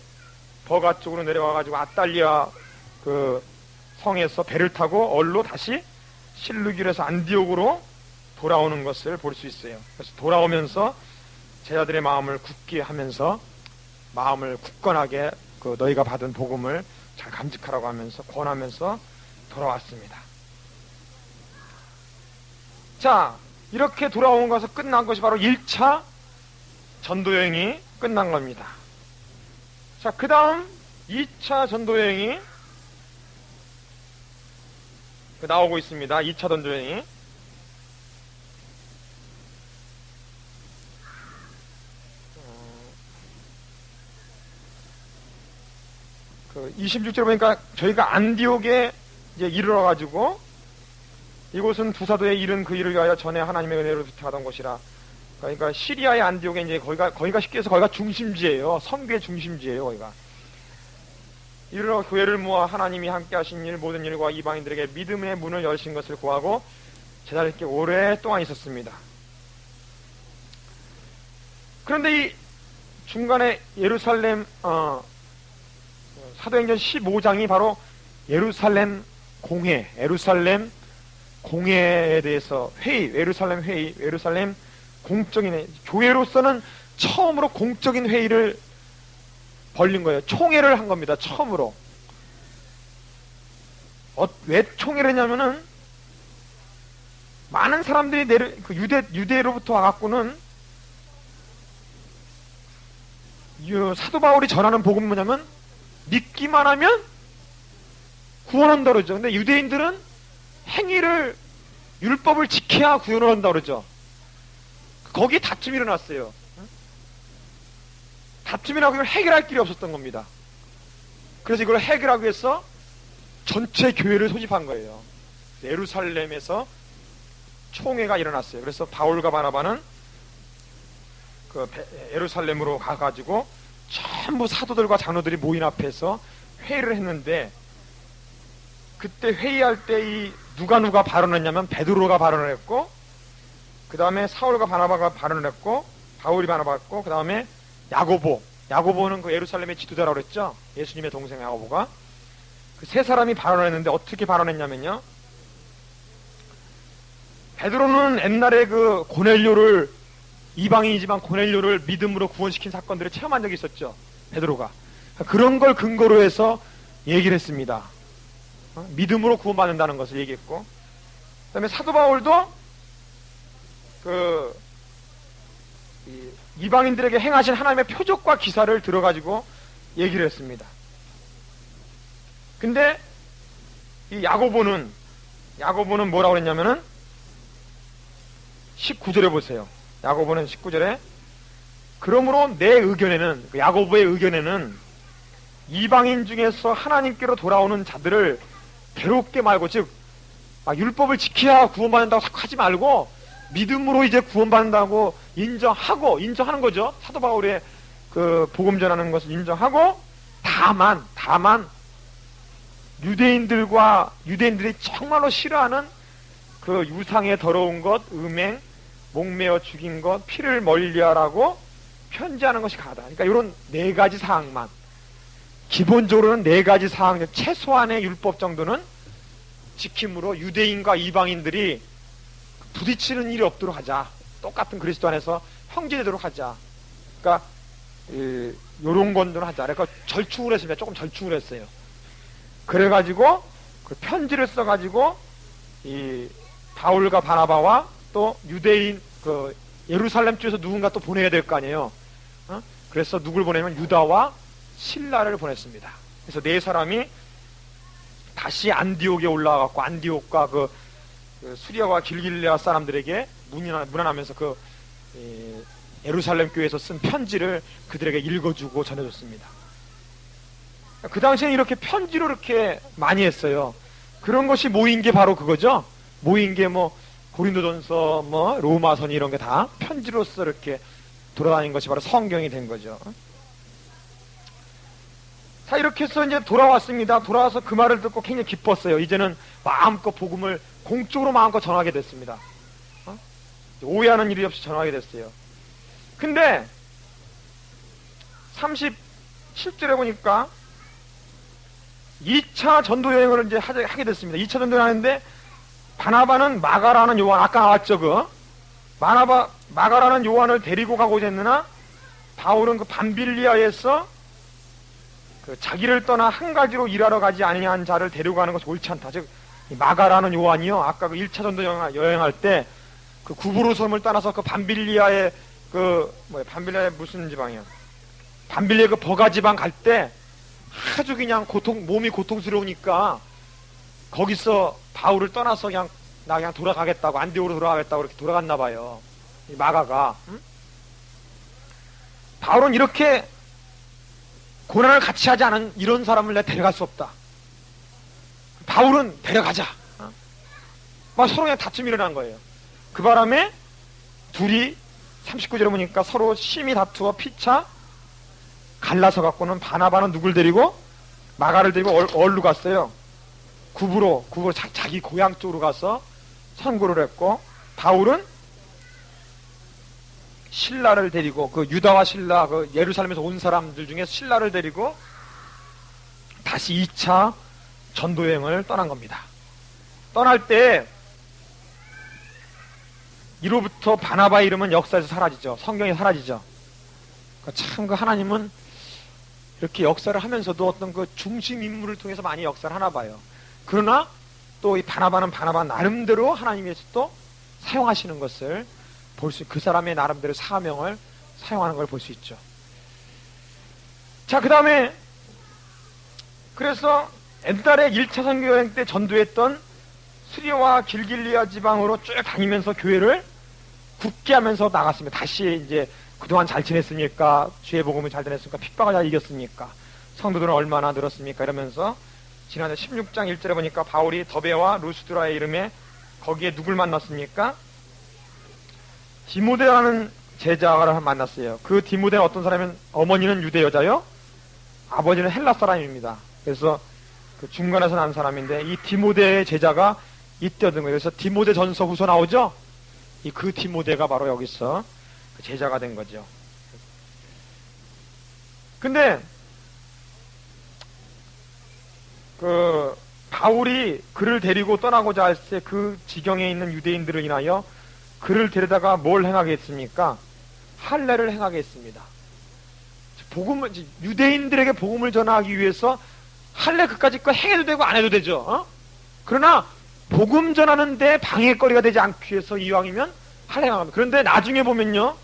Speaker 1: 버가 쪽으로 내려와가지고 아탈리아 그 성에서 배를 타고 얼로 다시 실루길에서 안디옥으로 돌아오는 것을 볼 수 있어요. 그래서 돌아오면서 제자들의 마음을 굳게 하면서, 마음을 굳건하게 그 너희가 받은 복음을 잘 감직하라고 하면서 권하면서 돌아왔습니다. 자, 이렇게 돌아온 것에서 끝난 것이 바로 1차 전도여행이 끝난 겁니다. 자, 그 다음 2차 전도여행이 나오고 있습니다. 2차 전도여행이. 그 26절에 보니까 저희가 안디옥에 이제 이르러가지고, 이곳은 두 사도의 이른 그 일을 위하여 전에 하나님의 은혜로 부탁하던 곳이라. 그러니까 시리아의 안디옥에 이제 거기가 쉽게 해서 거기가 중심지예요. 선교의 중심지예요, 거기가. 이르러 교회를 모아 하나님이 함께 하신 일, 모든 일과 이방인들에게 믿음의 문을 여신 것을 구하고 제자들께 오랫동안 있었습니다. 그런데 이 중간에 예루살렘, 사도행전 15장이 바로 예루살렘 공회에 대해서 예루살렘 공적인 교회로서는 처음으로 공적인 회의를 벌린 거예요. 총회를 한 겁니다. 처음으로. 왜 총회를 했냐면은, 많은 사람들이 유대로부터 와갖고는, 사도 바울이 전하는 복음은 뭐냐면, 믿기만 하면 구원한다 그러죠. 근데 유대인들은 행위를, 율법을 지켜야 구원을 한다 그러죠. 거기에 다툼이 일어났어요. 다툼이라고 이걸 해결할 길이 없었던 겁니다. 그래서 이걸 해결하기 위해서 전체 교회를 소집한 거예요. 예루살렘에서 총회가 일어났어요. 그래서 바울과 바나바는 그 예루살렘으로 가가지고 전부 사도들과 장로들이 모인 앞에서 회의를 했는데, 그때 회의할 때 이 누가 발언했냐면 베드로가 발언을 했고, 그 다음에 사울과 바나바가 발언을 했고, 바울이 바나바 했고, 그 다음에 야고보는 그 예루살렘의 지도자라고 그랬죠. 예수님의 동생 야고보가. 그 세 사람이 발언을 했는데 어떻게 발언했냐면요, 베드로는 옛날에 그 고넬료를, 이방인이지만 고넬료를 믿음으로 구원시킨 사건들을 체험한 적이 있었죠. 베드로가. 그런 걸 근거로 해서 얘기를 했습니다. 믿음으로 구원받는다는 것을 얘기했고, 그 다음에 사도 바울도 이방인들에게 행하신 하나님의 표적과 기사를 들어가지고 얘기를 했습니다. 근데 이 야고보는 뭐라고 그랬냐면은 19절에 보세요. 야고보는 19절에 그러므로 내 의견에는, 야고보의 의견에는 이방인 중에서 하나님께로 돌아오는 자들을 괴롭게 말고, 즉 율법을 지켜야 구원받는다고 하지 말고 믿음으로 이제 구원받는다고 인정하는 거죠. 사도 바울의 그 복음 전하는 것을 인정하고, 다만 유대인들이 정말로 싫어하는 그 유상의 더러운 것, 음행, 목매어 죽인 것, 피를 멀리하라고 편지하는 것이 가다. 그러니까 이런 네 가지 사항만, 기본적으로는 네 가지 사항, 최소한의 율법 정도는 지킴으로 유대인과 이방인들이 부딪히는 일이 없도록 하자. 똑같은 그리스도 안에서 형제되도록 하자. 그러니까 요런 건도는 하자. 그러니까 절충을 했습니다. 조금 절충을 했어요. 그래가지고 그 편지를 써가지고 이 바울과 바나바와 또 유대인 그 예루살렘 쪽에서 누군가 또 보내야 될 거 아니에요. 그래서 누굴 보내면 유다와 실라를 보냈습니다. 그래서 네 사람이 다시 안디옥에 올라와갖고 안디옥과 그 수리아와 길길레아 사람들에게 문안하면서 그 예루살렘 교회에서 쓴 편지를 그들에게 읽어주고 전해줬습니다. 그 당시에는 이렇게 편지로 이렇게 많이 했어요. 그런 것이 모인 게 바로 그거죠. 모인 게 뭐 고린도전서, 뭐 로마서니 이런 게 다 편지로서 이렇게 돌아다닌 것이 바로 성경이 된 거죠. 자, 이렇게 해서 이제 돌아왔습니다. 돌아와서 그 말을 듣고 굉장히 기뻤어요. 이제는 마음껏 복음을 공적으로 마음껏 전하게 됐습니다. 오해하는 일이 없이 전하게 됐어요. 근데 37절에 보니까 2차 전도 여행을 이제 하게 됐습니다. 2차 전도 여행을 하는데 바나바는 마가라는 요한, 아까 나왔죠. 마가라는 요한을 데리고 가고자 했으나 바울은 그 밤빌리아에서 그 자기를 떠나 한 가지로 일하러 가지 아니한 자를 데려가는 것이 옳지 않다. 즉 마가라는 요한이요, 아까 그 1차 전도 여행할 때 그 구브로 섬을 떠나서 그 밤빌리아의 밤빌리아의 무슨 지방이야? 밤빌리아 그 버가 지방 갈 때 아주 그냥 몸이 고통스러우니까 거기서 바울을 떠나서 나 그냥 돌아가겠다고, 안디옥으로 돌아가겠다고 이렇게 돌아갔나 봐요. 이 마가가. 바울은 이렇게 고난을 같이 하지 않은 이런 사람을 내가 데려갈 수 없다. 바울은 데려가자. 막 서로 그냥 다툼이 일어난 거예요. 그 바람에 둘이 39절에 보니까 서로 심히 다투어 피차 갈라서 갖고는 바나바는 누굴 데리고? 마가를 데리고 얼루 갔어요. 구브로 자기 고향 쪽으로 가서 선고를 했고, 바울은 신라를 데리고, 그 유다와 신라, 그 예루살렘에서 온 사람들 중에 신라를 데리고 다시 2차 전도여행을 떠난 겁니다. 떠날 때 이로부터 바나바의 이름은 역사에서 사라지죠. 성경에 사라지죠. 참 그 하나님은 이렇게 역사를 하면서도 어떤 그 중심 인물을 통해서 많이 역사를 하나 봐요. 그러나 또 이 바나바는 바나바 나름대로 하나님께서 또 사용하시는 것을 그 사람의 나름대로 사명을 사용하는 걸 볼 수 있죠. 자, 그 다음에 그래서 옛날에 1차 선교여행 때 전도했던 수리와 길길리아 지방으로 쭉 다니면서 교회를 굳게 하면서 나갔습니다. 다시 이제 그동안 잘 지냈습니까? 주의 복음을 잘 전했습니까? 핍박을 잘 이겼습니까? 성도들은 얼마나 늘었습니까? 이러면서 지난해 16장 1절에 보니까 바울이 더베와 루스드라의 이름에 거기에 누굴 만났습니까? 디모데라는 제자를 만났어요. 그 디모데는 어떤 사람이면 어머니는 유대 여자요, 아버지는 헬라 사람입니다. 그래서 그 중간에서 난 사람인데 이 디모데의 제자가 이때 얻은 거예요. 그래서 디모데 전서 후서 나오죠? 그 디모데가 바로 여기서 그 제자가 된 거죠. 근데 그 바울이 그를 데리고 떠나고자 할 때 그 지경에 있는 유대인들을 인하여 그를 데려다가 뭘 행하게 했습니까? 할례를 행하게 했습니다. 유대인들에게 복음을 전하기 위해서 할례 그까짓 거 행해도 되고 안 해도 되죠. 어? 그러나 복음 전하는데 방해거리가 되지 않기 위해서 이왕이면 할례를 합니다. 그런데 나중에 보면요,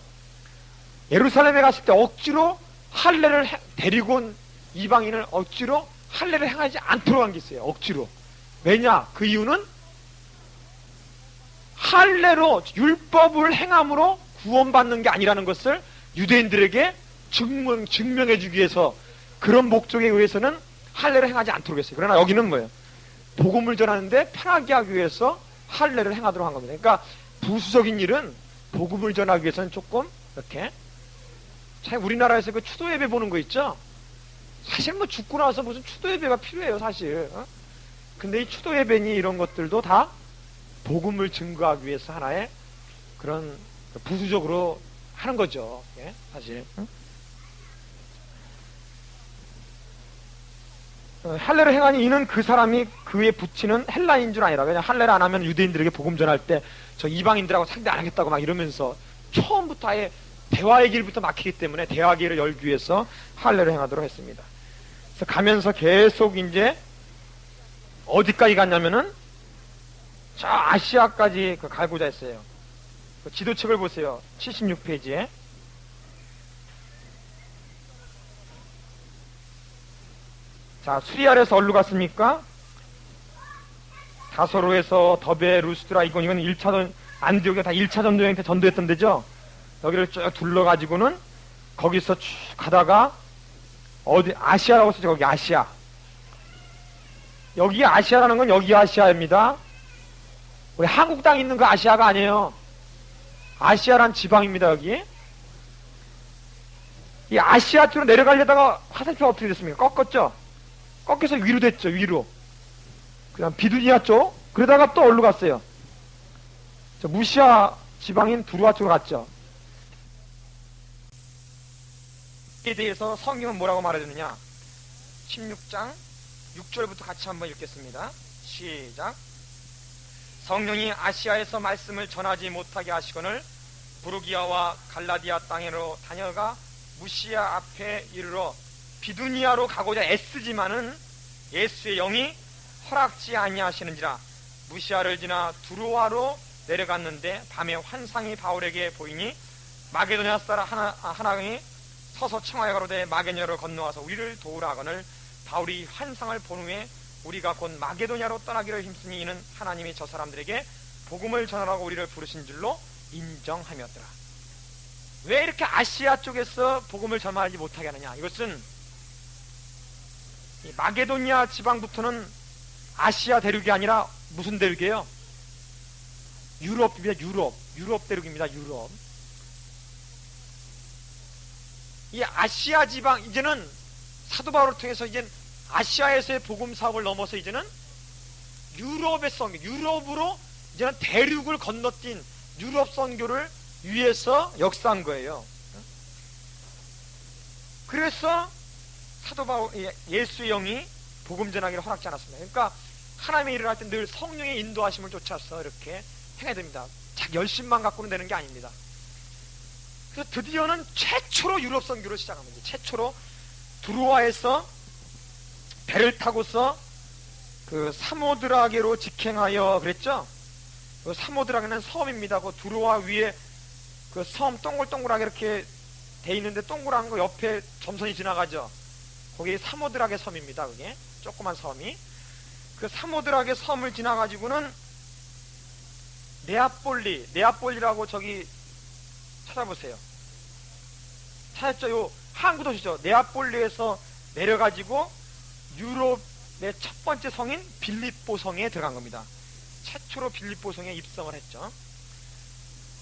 Speaker 1: 예루살렘에 갔을 때 억지로 할례를 데리고 온 이방인을 억지로 할례를 행하지 않도록 한 게 있어요. 억지로. 왜냐? 그 이유는 할례로 율법을 행함으로 구원받는 게 아니라는 것을 유대인들에게 증명해 주기 위해서, 그런 목적에 의해서는 할례를 행하지 않도록 했어요. 그러나 여기는 뭐예요? 복음을 전하는데 편하게 하기 위해서 할례를 행하도록 한 겁니다. 그러니까 부수적인 일은 복음을 전하기 위해서는 조금 이렇게, 참 우리나라에서 그 추도 예배 보는 거 있죠? 사실 뭐 죽고 나서 무슨 추도 예배가 필요해요, 사실. 근데 이 추도 예배니 이런 것들도 다 복음을 증거하기 위해서 하나의 그런 부수적으로 하는 거죠. 예? 사실. 할례를 행하니 이는 그 사람이 그에 붙이는 헬라인 줄 아니라, 그냥 할례를 안 하면 유대인들에게 복음 전할 때 저 이방인들하고 상대 안 하겠다고 막 이러면서 처음부터 아예 대화의 길부터 막히기 때문에 대화 기회를 열기 위해서 할례를 행하도록 했습니다. 그래서 가면서 계속 이제 어디까지 갔냐면은 저 아시아까지 갈고자 했어요. 그 지도책을 보세요. 76페이지에. 자, 수리아에서 어디로 갔습니까? 다소로에서 더베, 루스드라, 이건 1차 안디옥에 다 1차 전도여행 때 전도했던 데죠. 여기를 쭉 둘러가지고는 거기서 쭉 가다가 어디 아시아라고 쓰죠. 거기 아시아. 여기 아시아라는 건 여기 아시아입니다. 우리 한국 땅에 있는 그 아시아가 아니에요. 아시아란 지방입니다. 여기. 이 아시아 쪽으로 내려가려다가 화살표가 어떻게 됐습니까? 꺾었죠. 꺾여서 위로 됐죠. 위로. 그다음 비두니아 쪽. 그러다가 또 어디로 갔어요? 저 무시아 지방인 두루아 쪽으로 갔죠. 이에 대해서 성경은 뭐라고 말해주느냐? 16장 6절부터 같이 한번 읽겠습니다. 시작. 성령이 아시아에서 말씀을 전하지 못하게 하시거늘 부르기아와 갈라디아 땅으로 다녀가 무시아 앞에 이르러 비두니아로 가고자 애쓰지만은 예수의 영이 허락지 아니하시는지라. 무시아를 지나 두루아로 내려갔는데 밤에 환상이 바울에게 보이니 마게도냐 사람 하나가 서서 청하여 가로되 마게도냐로 건너와서 우리를 도우라 하거늘 바울이 환상을 본 후에 우리가 곧 마게도냐로 떠나기를 힘쓰니 이는 하나님이 저 사람들에게 복음을 전하라고 우리를 부르신 줄로 인정함이었더라. 왜 이렇게 아시아 쪽에서 복음을 전하지 못하게 하느냐? 이것은 이 마게도냐 지방부터는 아시아 대륙이 아니라 무슨 대륙이에요? 유럽입니다. 유럽 대륙입니다. 유럽. 이 아시아 지방, 이제는 사도 바울을 통해서 이제 아시아에서의 복음 사업을 넘어서 이제는 유럽의 선교, 유럽으로 이제는 대륙을 건너뛴 유럽 선교를 위해서 역사한 거예요. 그래서 사도 바울, 예수의 영이 복음 전하기를 허락지 않았습니다. 그러니까 하나님의 일을 할 때 늘 성령의 인도하심을 쫓아서 이렇게 해야 됩니다. 자기 열심만 갖고는 되는 게 아닙니다. 그래서 드디어는 최초로 유럽 선교를 시작합니다. 최초로 두루아에서 배를 타고서 그 사모드라게로 직행하여 그랬죠. 그 사모드라게는 섬입니다. 그 두루아 위에 그 섬 동글동글하게 이렇게 돼 있는데 동그란 거 옆에 점선이 지나가죠. 거기 사모드라게 섬입니다. 그게 조그만 섬이. 그 사모드락의 섬을 지나가지고는 네아폴리라고 저기 찾아보세요. 찾았죠? 요 항구 도시죠. 네아폴리에서 내려가지고 유럽의 첫 번째 성인 빌립보 성에 들어간 겁니다. 최초로 빌립보 성에 입성을 했죠.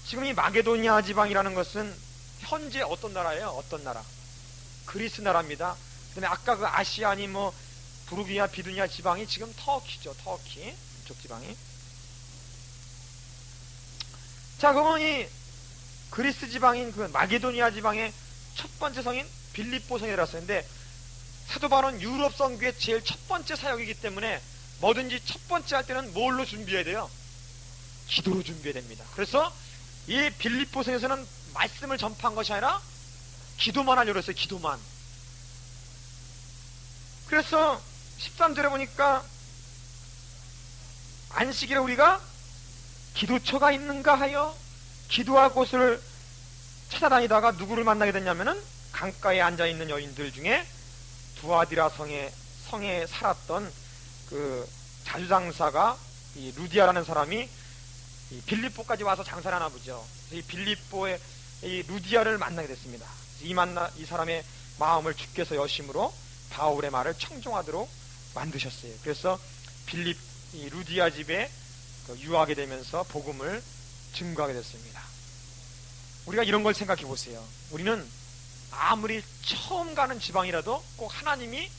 Speaker 1: 지금 이 마게도니아 지방이라는 것은 현재 어떤 나라예요? 어떤 나라? 그리스 나라입니다. 근데 아까 그 아시아니 뭐 부르기아, 비두니아 지방이 지금 터키죠. 터키 이쪽 지방이. 자, 그러면 이 그리스 지방인 그 마게도니아 지방의 첫 번째 성인 빌립보 성에 들어갔었는데, 사도 바울은 유럽 선교의 제일 첫 번째 사역이기 때문에 뭐든지 첫 번째 할 때는 뭘로 준비해야 돼요? 기도로 준비해야 됩니다. 그래서 이 빌립보 성에서는 말씀을 전파한 것이 아니라 기도만 하려고 했어요. 기도만. 그래서 13절에 보니까 안식일에 우리가 기도처가 있는가 하여 기도할 곳을 찾아다니다가 누구를 만나게 됐냐면은 강가에 앉아있는 여인들 중에 두아디라 성에 살았던 그 자주장사가 이 루디아라는 사람이 이 빌립보까지 와서 장사를 하나 보죠. 이 빌립보의 이 루디아를 만나게 됐습니다. 이 사람의 마음을 주께서 여심으로 바울의 말을 청종하도록 만드셨어요. 그래서 이 루디아 집에 유하게 되면서 복음을 증거하게 됐습니다. 우리가 이런 걸 생각해 보세요. 우리는 아무리 처음 가는 지방이라도 꼭 하나님이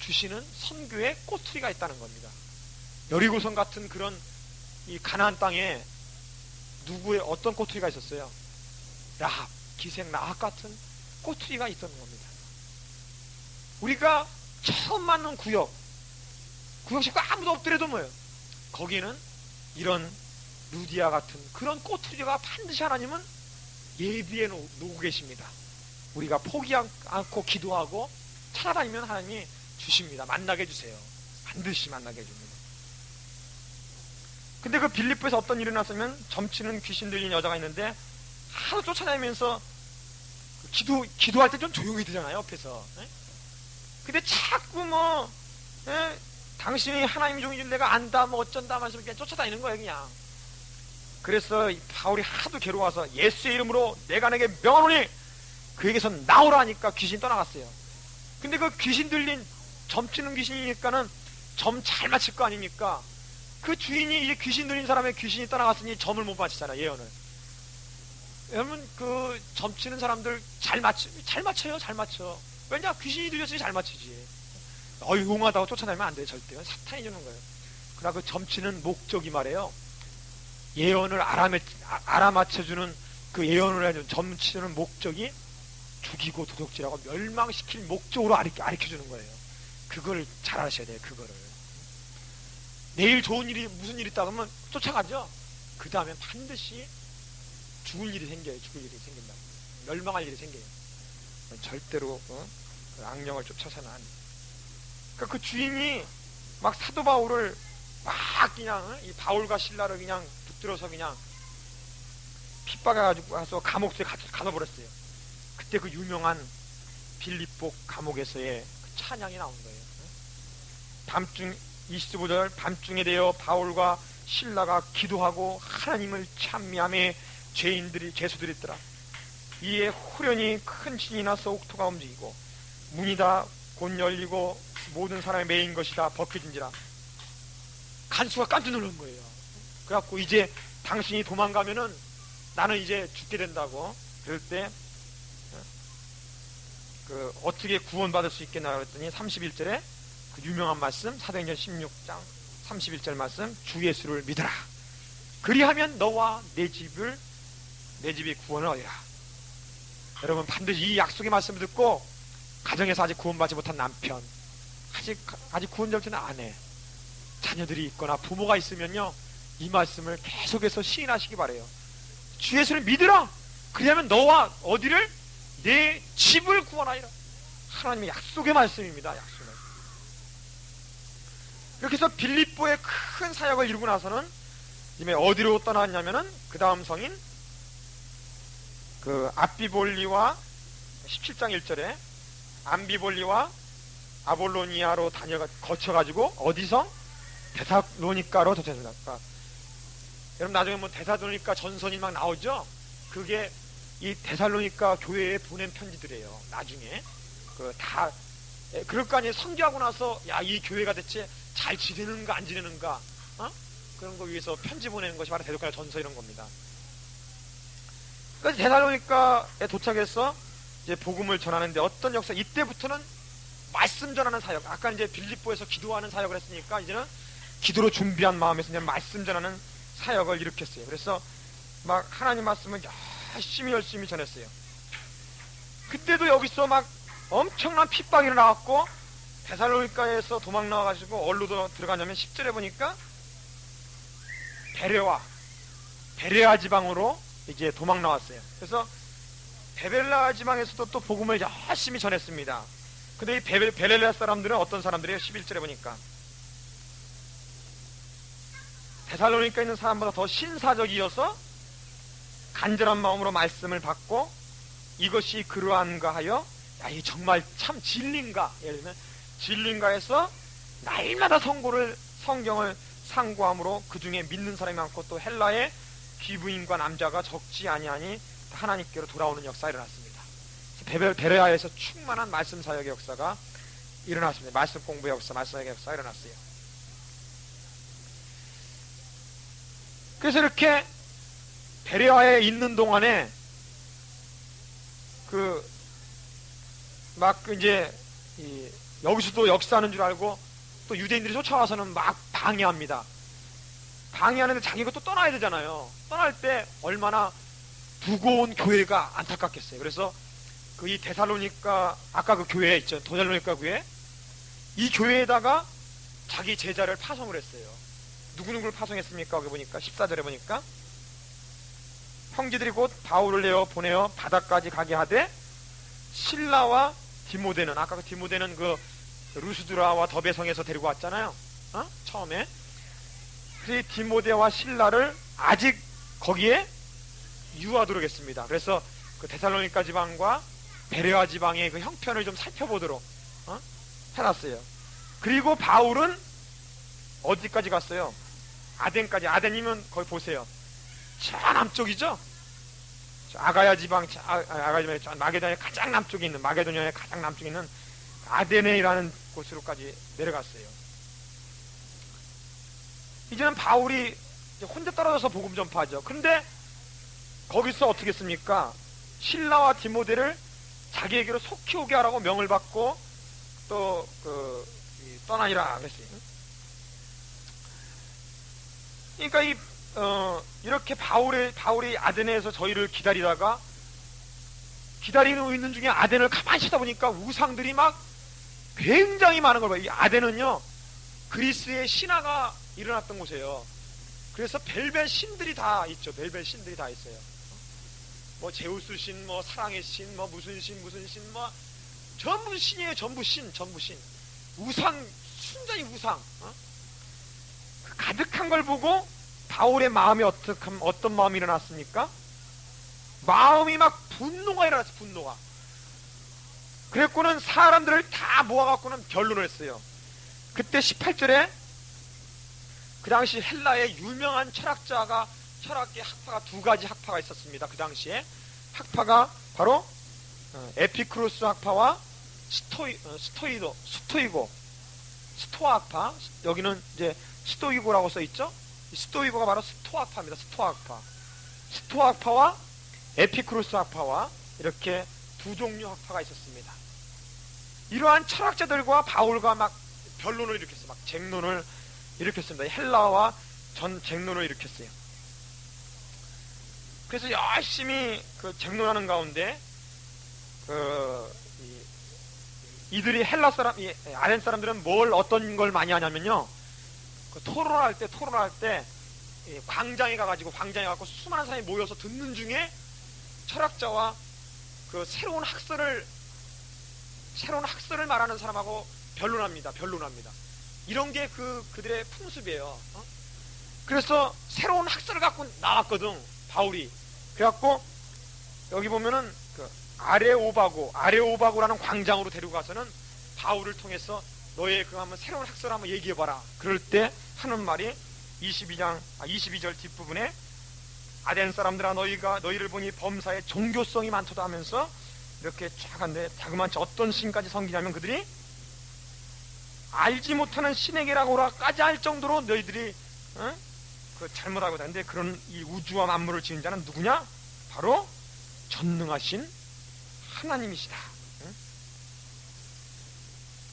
Speaker 1: 주시는 선교의 꼬투리가 있다는 겁니다. 여리고성 같은 그런 이 가나안 땅에 누구의 어떤 꼬투리가 있었어요? 라합, 기생 라합 같은 꼬투리가 있었는 겁니다. 우리가 처음 맞는 구역 식구 아무도 없더라도 뭐예요? 거기는 이런 루디아 같은 그런 꼬투리가 반드시 하나님은 예비해 놓고 계십니다. 우리가 포기하지 않고 기도하고 찾아다니면 하나님이 주십니다. 만나게 해주세요. 반드시 만나게 해줍니다. 근데 그 빌립보에서 어떤 일이 났으면 점치는 귀신 들린 여자가 있는데 하도 쫓아다니면서 기도할 때 좀 조용히 되잖아요, 옆에서. 근데 자꾸 당신이 하나님의 종인 내가 안다, 뭐 어쩐다 하면서 그냥 쫓아다니는 거예요, 그냥. 그래서 바울이 하도 괴로워서 예수의 이름으로 내가 내게 명하노니 그에게서 나오라 하니까 귀신이 떠나갔어요. 근데 그 귀신 들린 점치는 귀신이니까는 점 잘 맞힐 거 아닙니까? 그 주인이 이제 귀신 들린 사람의 귀신이 떠나갔으니 점을 못 맞히잖아요, 예언을. 여러분, 그 점치는 사람들 잘 맞춰요, 잘 맞춰. 왜냐? 귀신이 들렸으니 잘 맞히지. 용하다고 쫓아내면 안 돼요, 절대. 사탄이 주는 거예요. 그러나 그 점치는 목적이 말이에요. 예언을 알아맞혀주는 그 예언을 해주는 점치는 목적이 죽이고 도둑질하고 멸망시킬 목적으로 가르쳐주는 거예요. 그걸 잘 아셔야 돼요, 그거를. 내일 좋은 일이, 무슨 일이 있다 그러면 쫓아가죠? 그 다음에 반드시 죽을 일이 생겨요, 생긴다. 멸망할 일이 생겨요. 절대로, 악령을 쫓아서는 안 돼. 그러니까 그 주인이 막 사도 바울을 막 그냥, 이 바울과 신라를 그냥 붙들어서 그냥 핍박해가지고 가서 감옥에 가둬버렸어요. 그때 그 유명한 빌립보 감옥에서의 그 찬양이 나온 거예요. 밤중 25절 밤중에 되어 바울과 신라가 기도하고 하나님을 찬미하며 죄수들이 있더라. 이에 후련히 큰 신이 나서 옥토가 움직이고 문이 다 곧 열리고 모든 사람이 메인 것이 다 벗겨진지라. 간수가 깜짝 놀란 거예요. 그래갖고 이제 당신이 도망가면은 나는 이제 죽게 된다고. 그럴 때 어떻게 구원받을 수 있겠나 그랬더니 31절에 그 유명한 말씀, 사도행전 16장 31절 말씀, 주 예수를 믿어라. 그리하면 너와 내 집이 구원을 얻으라. 여러분, 반드시 이 약속의 말씀을 듣고 가정에서 아직 구원받지 못한 남편, 아직 구원받지 못한 아내, 자녀들이 있거나 부모가 있으면요, 이 말씀을 계속해서 시인하시기 바래요. 주 예수를 믿으라. 그리하면 너와 어디를? 내 집을 구원하리라. 하나님의 약속의 말씀입니다. 약속의 말씀. 이렇게 해서 빌립보의 큰 사역을 이루고 나서는 이제 어디로 떠났냐면은 그 다음 성인 그 암비볼리와 17장 1절에 암비볼리와 아볼로니아로 거쳐가지고 어디서? 데살로니가로 도착했습니다. 그러니까 여러분 나중에 뭐 데살로니가 전선이 막 나오죠? 그게 이 데살로니가 교회에 보낸 편지들이에요. 나중에 그럴 거 아니에요. 선교하고 나서 야, 이 교회가 대체 잘 지내는가 안 지내는가, 그런 거 위해서 편지 보내는 것이 바로 데살로니가 전서 이런 겁니다. 그래서 데살로니가에 도착해서 이제 복음을 전하는데 어떤 역사, 이때부터는 말씀 전하는 사역, 아까 이제 빌립보에서 기도하는 사역을 했으니까 이제는 기도로 준비한 마음에서 이제 말씀 전하는 사역을 일으켰어요. 그래서 막 하나님 말씀을 열심히 전했어요. 그때도 여기서 막 엄청난 핍박이 일어나갖고 데살로니가에서 도망 나와가지고 어디로 들어가냐면 10절에 보니까 베레아 지방으로 이제 도망 나왔어요. 그래서 베레아 지방에서도 또 복음을 열심히 전했습니다. 근데 이 베레아 사람들은 어떤 사람들이에요? 11절에 보니까 데살로니가에 있는 사람보다 더 신사적이어서 간절한 마음으로 말씀을 받고 이것이 그러한가 하여, 야, 이 정말 참 진리인가, 예를 들면 진리인가 해서 날마다 성경을 상고함으로 그 중에 믿는 사람이 많고 또 헬라의 귀부인과 남자가 적지 아니하니 하나님께로 돌아오는 역사가 일어났습니다. 베레아에서 충만한 말씀 사역의 역사가 일어났습니다. 말씀 공부의 역사, 말씀 사역의 역사가 일어났어요. 그래서 이렇게 베레아에 있는 동안에 여기서도 역사하는 줄 알고 또 유대인들이 쫓아와서는 막 방해합니다. 방해하는데 자기가 또 떠나야 되잖아요. 떠날 때 얼마나 무거운 교회가 안타깝겠어요. 그래서 이 데살로니가, 아까 그 교회 있죠, 데살로니가 교회, 이 교회에다가 자기 제자를 파송을 했어요. 누구누구를 파송했습니까? 거기 보니까 14절에 보니까 형제들이 곧 바울을 내어 보내어 바다까지 가게 하되 실라와 디모데는, 아까 그 디모데는 그 루스드라와 더베성에서 데리고 왔잖아요. 처음에. 그래서 디모데와 실라를 아직 거기에 유하도록 했습니다. 그래서 그 데살로니가 지방과 베레아 지방의 그 형편을 좀 살펴보도록 해놨어요. 그리고 바울은 어디까지 갔어요? 아덴까지. 아덴이면 거기 보세요. 저 남쪽이죠? 아가야 지방, 마게도니아의 가장 남쪽에 있는, 마게도니아의 가장 남쪽에 있는 아데네라는 곳으로까지 내려갔어요. 이제는 바울이 혼자 떨어져서 복음 전파하죠. 그런데 거기서 어떻게 했습니까? 실라와 디모데를 자기에게로 속히 오게 하라고 명을 받고 또 떠나니라 그랬어요. 그러니까 이렇게 바울이 아데네에서 저희를 기다리다가 기다리고 있는 중에 아덴을 가만히 쳐다 보니까 우상들이 막 굉장히 많은 걸 봐요. 이 아덴은요, 그리스의 신화가 일어났던 곳이에요. 그래서 별별 신들이 다 있죠. 별별 신들이 다 있어요. 뭐 제우스 신, 뭐 사랑의 신, 뭐 무슨 신, 전부 신이에요. 전부 신. 우상, 순전히 우상. 가득한 걸 보고 바울의 마음이 어떤 마음이 일어났습니까? 마음이 막 분노가 일어났어요. 분노가. 그랬고는 사람들을 다 모아갖고는 변론을 했어요. 그때 18절에 그 당시 헬라의 유명한 철학의 학파가 두 가지 학파가 있었습니다. 그 당시에 학파가 바로 에피크루스 학파와 스토아 학파. 여기는 이제 스토이고라고 써있죠. 스토이고가 바로 스토아 학파입니다. 스토아 학파와 에피크루스 학파와 이렇게 두 종류 학파가 있었습니다. 이러한 철학자들과 바울과 막 변론을 일으켰어요. 막 쟁론을 일으켰습니다. 헬라와 쟁론을 일으켰어요. 그래서 열심히 쟁론하는 가운데 이들이 아덴 사람들은 어떤 걸 많이 하냐면요, 토론할 때 광장에 가가지고 수많은 사람이 모여서 듣는 중에 철학자와 새로운 학설을 말하는 사람하고 변론합니다. 이런 게 그들의 풍습이에요. 그래서 새로운 학설을 갖고 나왔거든, 바울이. 그래갖고 여기 보면은 아레오바고라는 광장으로 데리고 가서는 바울을 통해서 너의 그 한번 새로운 학설 한번 얘기해봐라. 그럴 때 하는 말이 22절 뒷부분에 아덴 사람들아 너희를 보니 범사에 종교성이 많도다 하면서 이렇게 쫙 한데 자그마치 어떤 신까지 섬기냐면 그들이 알지 못하는 신에게라고까지 할 정도로 너희들이 그 잘못하고 다는데 그런 이 우주와 만물을 지은 자는 누구냐? 바로 전능하신 하나님이시다.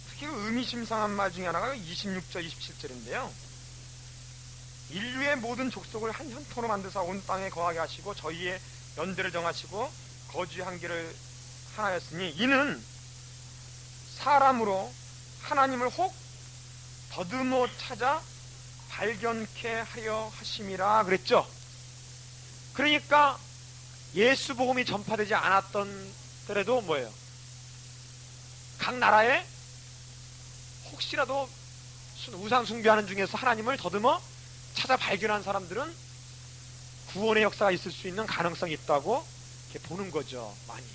Speaker 1: 특히 의미심장한 말 중에 하나가 26절 27절인데요 인류의 모든 족속을 한 현토로 만드사 온 땅에 거하게 하시고 저희의 연대를 정하시고 거주의 한계를 하나였으니 이는 사람으로 하나님을 혹 더듬어 찾아 발견케 하려 하심이라 그랬죠. 그러니까 예수 복음이 전파되지 않았던 때에도 뭐예요? 각 나라에 혹시라도 우상 숭배하는 중에서 하나님을 더듬어 찾아 발견한 사람들은 구원의 역사가 있을 수 있는 가능성이 있다고 이렇게 보는 거죠. 많이.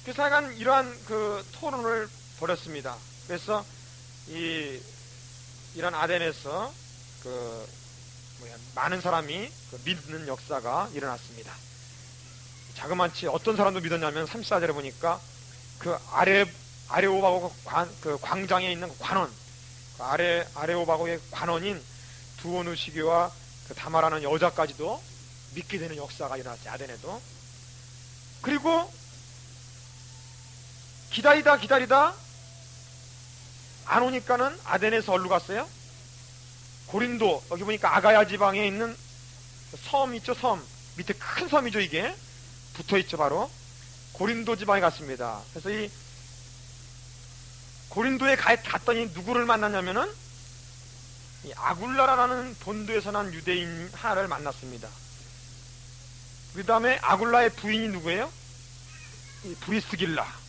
Speaker 1: 그래서 하여간 이러한 그 토론을 벌였습니다. 그래서 이런 아덴에서 많은 사람이 믿는 역사가 일어났습니다. 자그마치 어떤 사람도 믿었냐면 34절에 보니까 그 아레오바고 그 광장에 있는 관원, 그 아레오바고의 관원인 두오누시기와 그 다마라는 여자까지도 믿게 되는 역사가 일어났죠. 아덴에도. 그리고 기다리다 안 오니까는 아덴에서 어디로 갔어요? 고린도, 여기 보니까 아가야 지방에 있는 섬 있죠. 섬 밑에 큰 섬이죠. 이게 붙어있죠. 바로 고린도 지방에 갔습니다. 그래서 이 고린도에 갔더니 누구를 만났냐면은 이 아굴라라는 본도에서 난 유대인 하나를 만났습니다. 그 다음에 아굴라의 부인이 누구예요? 이 브리스길라.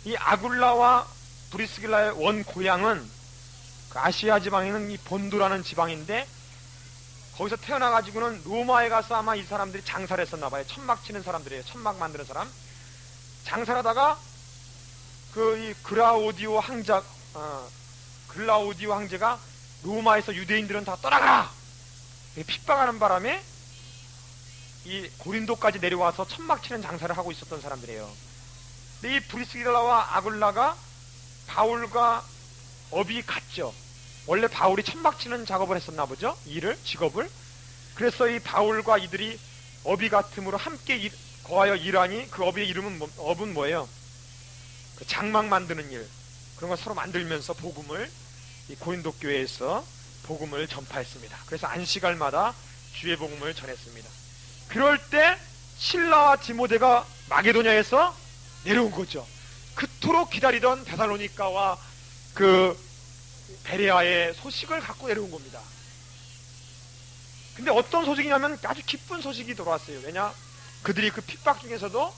Speaker 1: 이 아굴라와 브리스길라의 원 고향은 그 아시아 지방에 있는 이 본도라는 지방인데 거기서 태어나가지고는 로마에 가서 아마 이 사람들이 장사를 했었나봐요. 천막 치는 사람들이에요. 천막 만드는 사람. 장사를 하다가 이 글라우디오 황제가 로마에서 유대인들은 다 떠나가라! 핍박하는 바람에 이 고린도까지 내려와서 천막 치는 장사를 하고 있었던 사람들이에요. 근데 이 브리스길라와 아굴라가 바울과 업이 같죠. 원래 바울이 천막 치는 작업을 했었나 보죠. 직업을. 그래서 이 바울과 이들이 업이 같음으로 함께 거하여 일하니 그 업의 업은 뭐예요? 그 장막 만드는 일. 그런 걸 서로 만들면서 복음을 이 고린도 교회에서 복음을 전파했습니다. 그래서 안식일마다 주의 복음을 전했습니다. 그럴 때 실라와 디모데가 마게도냐에서 내려온 거죠. 그토록 기다리던 데살로니가와 그 베레아의 소식을 갖고 내려온 겁니다. 근데 어떤 소식이냐면 아주 기쁜 소식이 돌아왔어요. 왜냐? 그들이 그 핍박 중에서도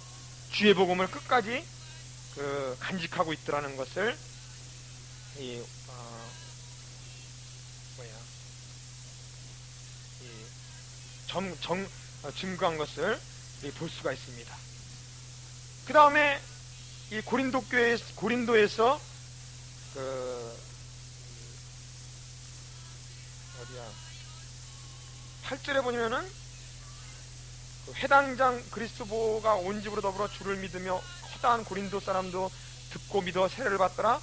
Speaker 1: 주의 복음을 끝까지 간직하고 있더라는 것을 증거한 것을 볼 수가 있습니다. 그 다음에 이 고린도에서 어디야? 8절에 보면은 회당장 그리스도가 온 집으로 더불어 주를 믿으며 허다한 고린도 사람도 듣고 믿어 세례를 받더라.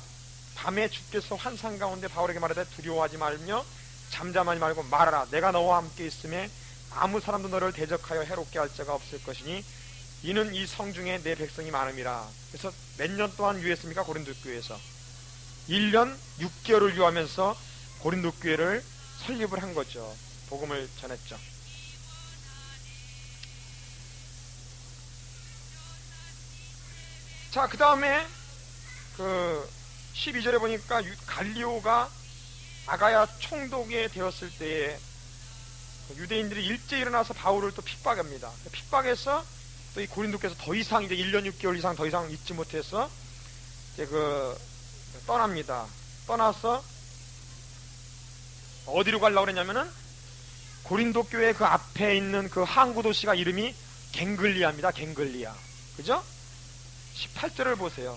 Speaker 1: 밤에 주께서 환상 가운데 바울에게 말하되 두려워하지 말며 잠잠하지 말고 말하라. 내가 너와 함께 있음에 아무 사람도 너를 대적하여 해롭게 할 자가 없을 것이니 이는 이 성중에 내 백성이 많음이라. 그래서 몇 년 동안 유했습니까? 고린도 교회에서 1년 6개월을 유하면서 고린도 교회를 설립을 한 거죠. 복음을 전했죠. 자, 그 다음에 12절에 보니까 갈리오가 아가야 총독이 되었을 때에 유대인들이 일제히 일어나서 바울을 또 핍박합니다. 핍박해서 또 이 고린도께서 더 이상 이제 1년 6개월 이상 더 이상 있지 못해서 이제 떠납니다. 떠나서 어디로 가려고 그랬냐면은 고린도 교회 그 앞에 있는 그 항구 도시가 이름이 갱글리아입니다. 갱글리아. 그죠? 18절을 보세요.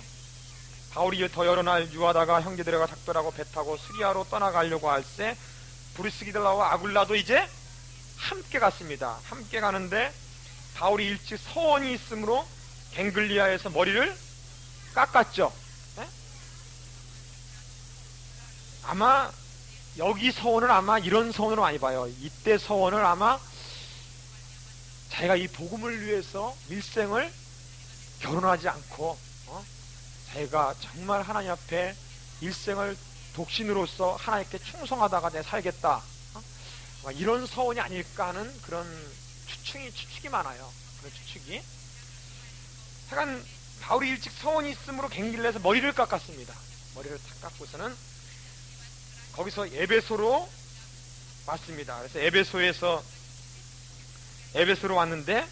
Speaker 1: 바울이 더 여러 날 유하다가 형제들과 작별하고 배 타고 수리아로 떠나가려고 할새 브리스기들라와 아굴라도 이제 함께 갔습니다. 함께 가는데 바울이 일찍 서원이 있으므로 갱글리아에서 머리를 깎았죠. 네? 아마 여기 서원을 아마 이런 서원으로 많이 봐요. 이때 서원을 아마 자기가 이 복음을 위해서 일생을 결혼하지 않고 자기가 정말 하나님 앞에 일생을 독신으로서 하나님께 충성하다가 내 살겠다, 이런 서원이 아닐까 하는 그런 추측이 많아요. 그런 추측이. 하여간 바울이 일찍 서원이 있으므로 갱길에서 머리를 깎았습니다. 머리를 탁 깎고서는 거기서 에베소로 왔습니다. 그래서 에베소로 왔는데,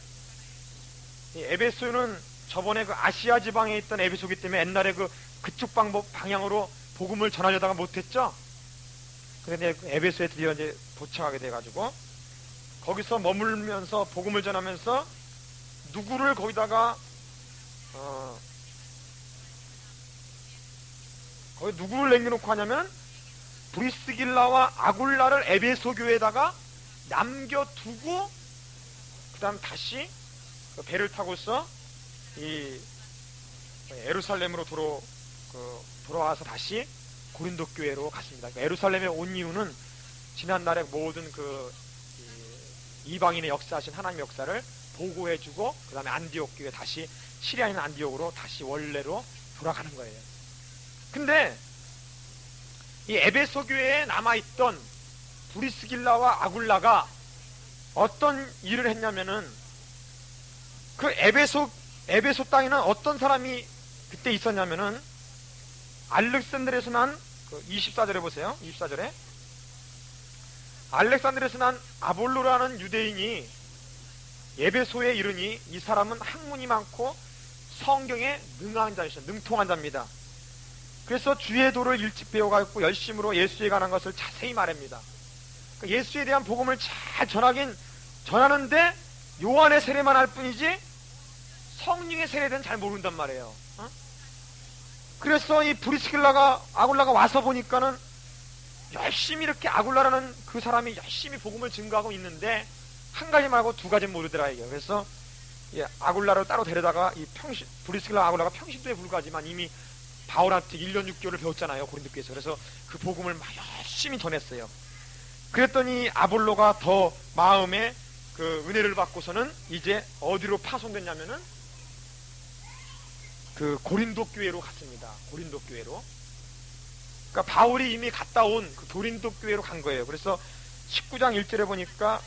Speaker 1: 이 에베소는 저번에 그 아시아 지방에 있던 에베소기 때문에 옛날에 그쪽 방향으로 복음을 전하려다가 못했죠. 그런데 에베소에 드디어 이제 도착하게 돼가지고 거기서 머물면서 복음을 전하면서 누구를 거기다가 거기 누구를 남겨놓고 하냐면 브리스길라와 아굴라를 에베소 교회에다가 남겨두고 그 다음 다시 배를 타고서 이 예루살렘으로 돌아와서 다시 고린도 교회로 갔습니다. 그러니까 에루살렘에 온 이유는 지난날의 모든 이방인의 역사하신 하나님의 역사를 보고해주고 그 다음에 안디옥 교회 다시 시리아에 있는 안디옥으로 다시 원래로 돌아가는 거예요. 근데 이 에베소 교회에 남아있던 브리스길라와 아굴라가 어떤 일을 했냐면은 그 에베소 땅에는 어떤 사람이 그때 있었냐면은 알렉산드에서 난 24절에 보세요. 24절에 알렉산드에서 난 아볼로라는 유대인이 에베소에 이르니 이 사람은 학문이 많고 성경에 능통한 자입니다. 그래서 주의 도를 일찍 배워가지고 열심으로 예수에 관한 것을 자세히 말합니다. 예수에 대한 복음을 잘 전하는데 요한의 세례만 할 뿐이지 성령의 세례에 대해서는 잘 모른단 말이에요. 그래서 이 브리스길라가 아굴라가 와서 보니까는 열심히 이렇게 아굴라라는 그 사람이 열심히 복음을 증거하고 있는데 한 가지 말고 두 가지는 모르더라 이게. 그래서 아굴라를 따로 데려다가 브리스길라 아굴라가 평신도에 불과하지만 이미 바울한테 1년 6개월을 배웠잖아요, 고린도 교회에서. 그래서 그 복음을 막 열심히 전했어요. 그랬더니 아볼로가 더 마음에 그 은혜를 받고서는 이제 어디로 파송됐냐면은 그 고린도 교회로 갔습니다. 고린도 교회로. 그러니까 바울이 이미 갔다 온 그 고린도 교회로 간 거예요. 그래서 19장 1절에 보니까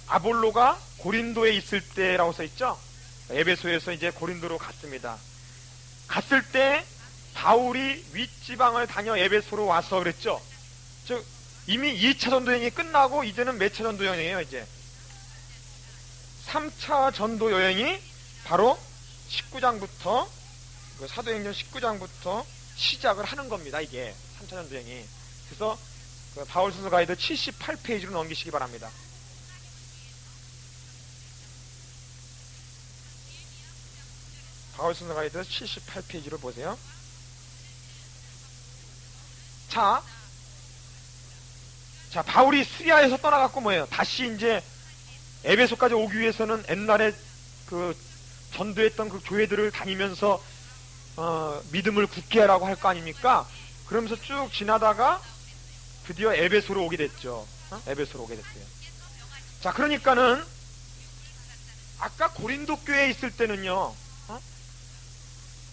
Speaker 1: 아볼로가 고린도에 있을 때라고 써 있죠. 에베소에서 이제 고린도로 갔습니다. 갔을 때 바울이 윗지방을 다녀 에베소로 와서 그랬죠. 즉 이미 2차 전도 여행이 끝나고 이제는 몇 차 전도 여행이에요. 이제 3차 전도 여행이 바로 19장부터 사도행전 19장부터 시작을 하는 겁니다. 이게 3차 전도 여행이. 그래서 바울 순서 가이드 78페이지로 넘기시기 바랍니다. 바울 순서 가이드 78페이지로 보세요. 자, 바울이 시리아에서 떠나갖고 뭐예요? 다시 이제 에베소까지 오기 위해서는 옛날에 그 전도했던 그 교회들을 다니면서 믿음을 굳게 하라고 할 거 아닙니까? 그러면서 쭉 지나다가 드디어 에베소로 오게 됐죠. 에베소로 오게 됐어요. 자, 그러니까는 아까 고린도 교회에 있을 때는요,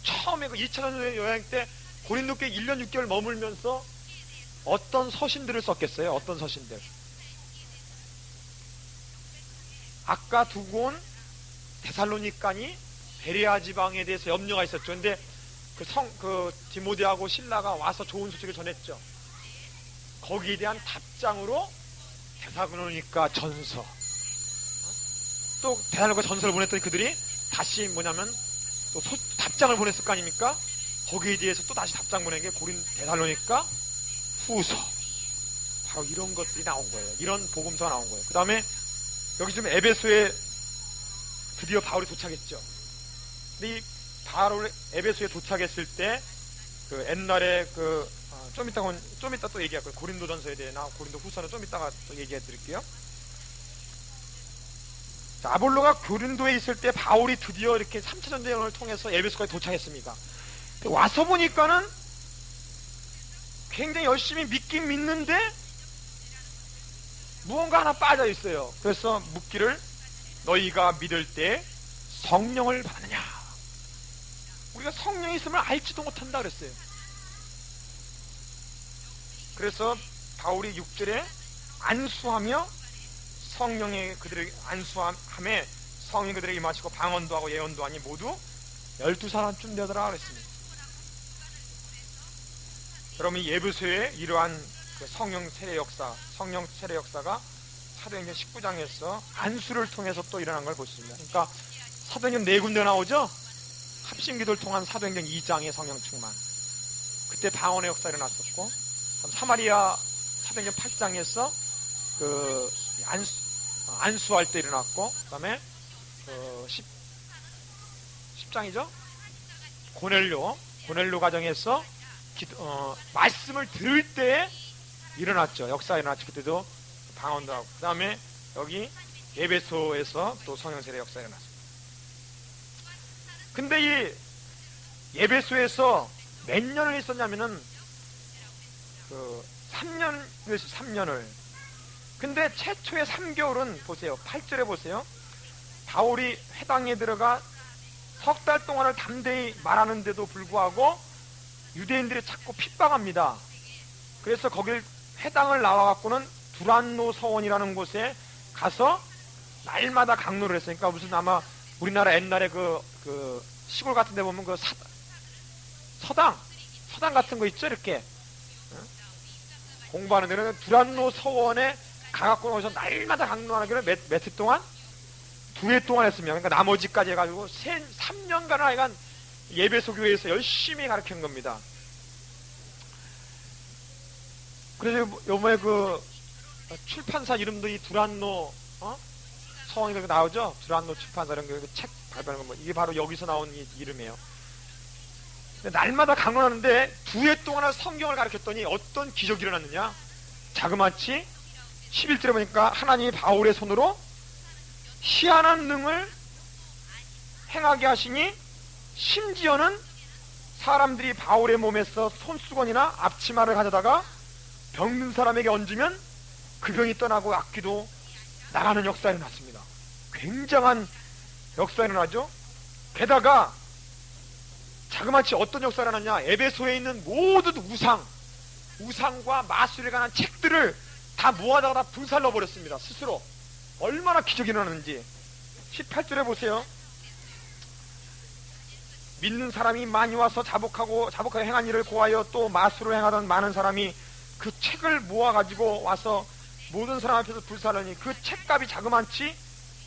Speaker 1: 처음에 그 2차 전도 여행 때 고린도 교회 1년 6개월 머물면서 어떤 서신들을 썼겠어요? 어떤 서신들? 아까 두고 온 데살로니가니 베레아 지방에 대해서 염려가 있었죠. 근데 그 디모데하고 실라가 와서 좋은 소식을 전했죠. 거기에 대한 답장으로 데살로니가 전서, 또 데살로니가 전서를 보냈더니 그들이 다시 뭐냐면 또 답장을 보냈을 거 아닙니까? 거기에 대해서 또 다시 답장 보낸 게 데살로니가 후서. 바로 이런 것들이 나온 거예요. 이런 복음서가 나온 거예요. 그 다음에 여기 지금 에베소에 드디어 바울이 도착했죠. 근데 이 바울 에베소에 도착했을 때 그 옛날에 좀 이따 또 얘기할 거예요. 고린도전서에 대해나 고린도 후서는 좀 이따가 또 얘기해 드릴게요. 자, 아볼로가 고린도에 있을 때 바울이 드디어 이렇게 3차 전쟁을 통해서 에베소까지 도착했습니다. 와서 보니까는 굉장히 열심히 믿긴 믿는데 무언가 하나 빠져 있어요. 그래서 묻기를 너희가 믿을 때 성령을 받느냐? 우리가 성령이 있음을 알지도 못한다 그랬어요. 그래서 바울이 6절에 안수하며 성령의 그들에게 안수함에 성령 그들에게 임하시고 방언도 하고 예언도 하니 모두 12사람쯤 되더라 그랬습니다. 여러분, 이 에베소의 이러한 그 성령 세례 역사가 사도행전 19장에서 안수를 통해서 또 일어난 걸 보십니다. 그러니까 사도행전 4군데 나오죠? 합심기도를 통한 사도행전 2장의 성령 충만. 그때 방언의 역사 일어났었고, 사마리아 사도행전 8장에서 그 안수할 때 일어났고, 그 다음에 10장이죠? 고넬료 가정에서 말씀을 들을 때 일어났죠. 역사가 일어났죠. 그때도 방언도 하고. 그 다음에 여기 에베소에서 또 성령 세례 역사가 일어났습니다. 근데 이 에베소에서 몇 년을 있었냐면은 3년을. 근데 최초의 3개월은 보세요. 8절에 보세요. 바울이 회당에 들어가 석 달 동안을 담대히 말하는데도 불구하고 유대인들이 자꾸 핍박합니다. 그래서 거길 회당을 나와갖고는 두란노 서원이라는 곳에 가서 날마다 강론을 했어요. 그러니까 무슨 아마 우리나라 옛날에 그 시골 같은 데 보면 그 서당 같은 거 있죠? 이렇게 공부하는 데는 두란노 서원에 가갖고 거기서 날마다 강론하는 게 몇 해 동안? 2해 동안 했습니다. 그러니까 나머지까지 해가지고 3년간을 하여간 예배소 교회에서 열심히 가르친 겁니다. 그래서 요번에 그 출판사 이름도 이 두란노 서원이 나오죠? 두란노 출판사 이런 그 책 발표하는 거 이게 바로 여기서 나온 이름이에요. 날마다 강론하는데 2해 동안 성경을 가르쳤더니 어떤 기적이 일어났느냐? 자그마치 11절에 보니까 하나님이 바울의 손으로 희한한 능을 행하게 하시니 심지어는 사람들이 바울의 몸에서 손수건이나 앞치마를 가져다가 병든 사람에게 얹으면 그 병이 떠나고 악귀도 나가는 역사가 일어났습니다. 굉장한 역사가 일어나죠. 게다가 자그마치 어떤 역사가 일어났냐? 에베소에 있는 모든 우상과 마술에 관한 책들을 다 모아다가 다 불살러 버렸습니다. 스스로. 얼마나 기적이 일어났는지. 18절에 보세요. 믿는 사람이 많이 와서 자복하고 행한 일을 고하여 또 마술을 행하던 많은 사람이 그 책을 모아가지고 와서 모든 사람 앞에서 불사르니 그 책값이 자그마치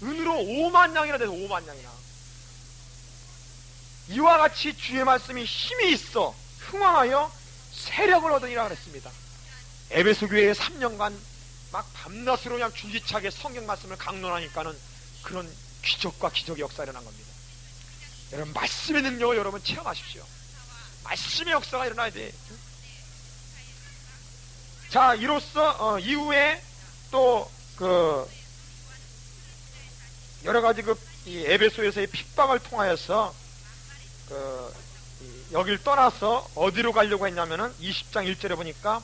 Speaker 1: 은으로 5만 양이나 돼서 5만 양이나. 이와 같이 주의 말씀이 힘이 있어 흥왕하여 세력을 얻으니라 그랬습니다. 에베소 교회에 3년간 막 밤낮으로 그냥 줄기차게 성경 말씀을 강론하니까는 그런 기적과 기적의 역사가 일어난 겁니다. 여러분, 말씀의 능력을 여러분 체험하십시오. 말씀의 역사가 일어나야 돼. 자, 이로써 이후에 또 여러 가지 이 에베소에서의 핍박을 통하여서 여길 떠나서 어디로 가려고 했냐면은 20장 1절에 보니까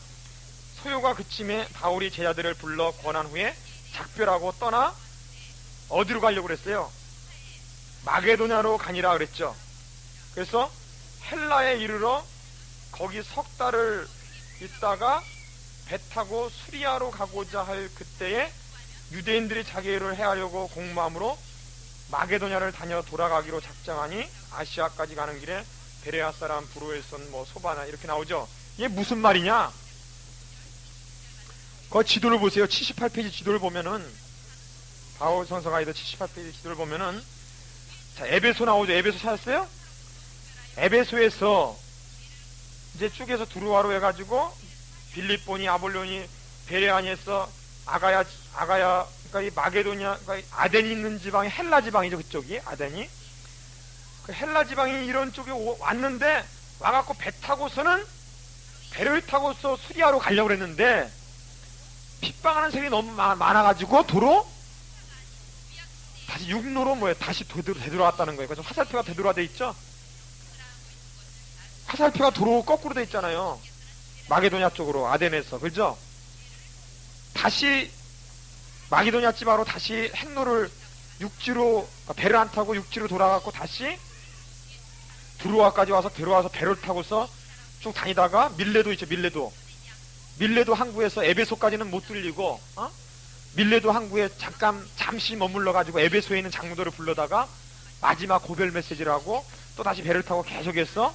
Speaker 1: 소요가 그침에 바울이 제자들을 불러 권한 후에 작별하고 떠나 어디로 가려고 그랬어요? 마게도냐로 가니라 그랬죠. 그래서 헬라에 이르러 거기 석 달을 있다가 배 타고 수리아로 가고자 할 그때에 유대인들이 자기를 해하려고 공모함으로 마게도냐를 다녀 돌아가기로 작정하니 아시아까지 가는 길에 베레아 사람 브로에선 소바나 이렇게 나오죠. 이게 무슨 말이냐? 그 지도를 보세요. 78페이지 지도를 보면은 바울 선서 가이드 78페이지 지도를 보면은 자, 에베소 나오죠. 에베소 찾았어요? 에베소에서 이제 쭉에서 두루와로 해가지고 빌립보니 아볼로니 베레아니에서 그러니까 이 마게도냐, 그러니까 아덴이 있는 지방이 헬라 지방이죠. 그쪽이 아덴이. 그 헬라 지방이 이런 쪽에 왔는데 와갖고 배 타고서는 배를 타고서 수리아로 가려고 그랬는데 핍박하는 세력이 너무 많아가지고 도로 다시 육로로 다시 되돌아왔다는 거예요. 그래서 화살표가 되돌아돼 있죠. 화살표가 도로 거꾸로 돼 있잖아요. 마게도냐 쪽으로 아덴에서 그죠? 다시 마게도냐 지방으로 다시 행로를 육지로 배를 안 타고 육지로 돌아갔고 다시 드로아까지 와서 들어와서 배를 타고서 쭉 다니다가 밀레도 있죠. 밀레도 항구에서 에베소까지는 못 들리고 밀레도 항구에 잠시 머물러 가지고 에베소에 있는 장로들을 불러다가 마지막 고별 메시지를 하고 또 다시 배를 타고 계속해서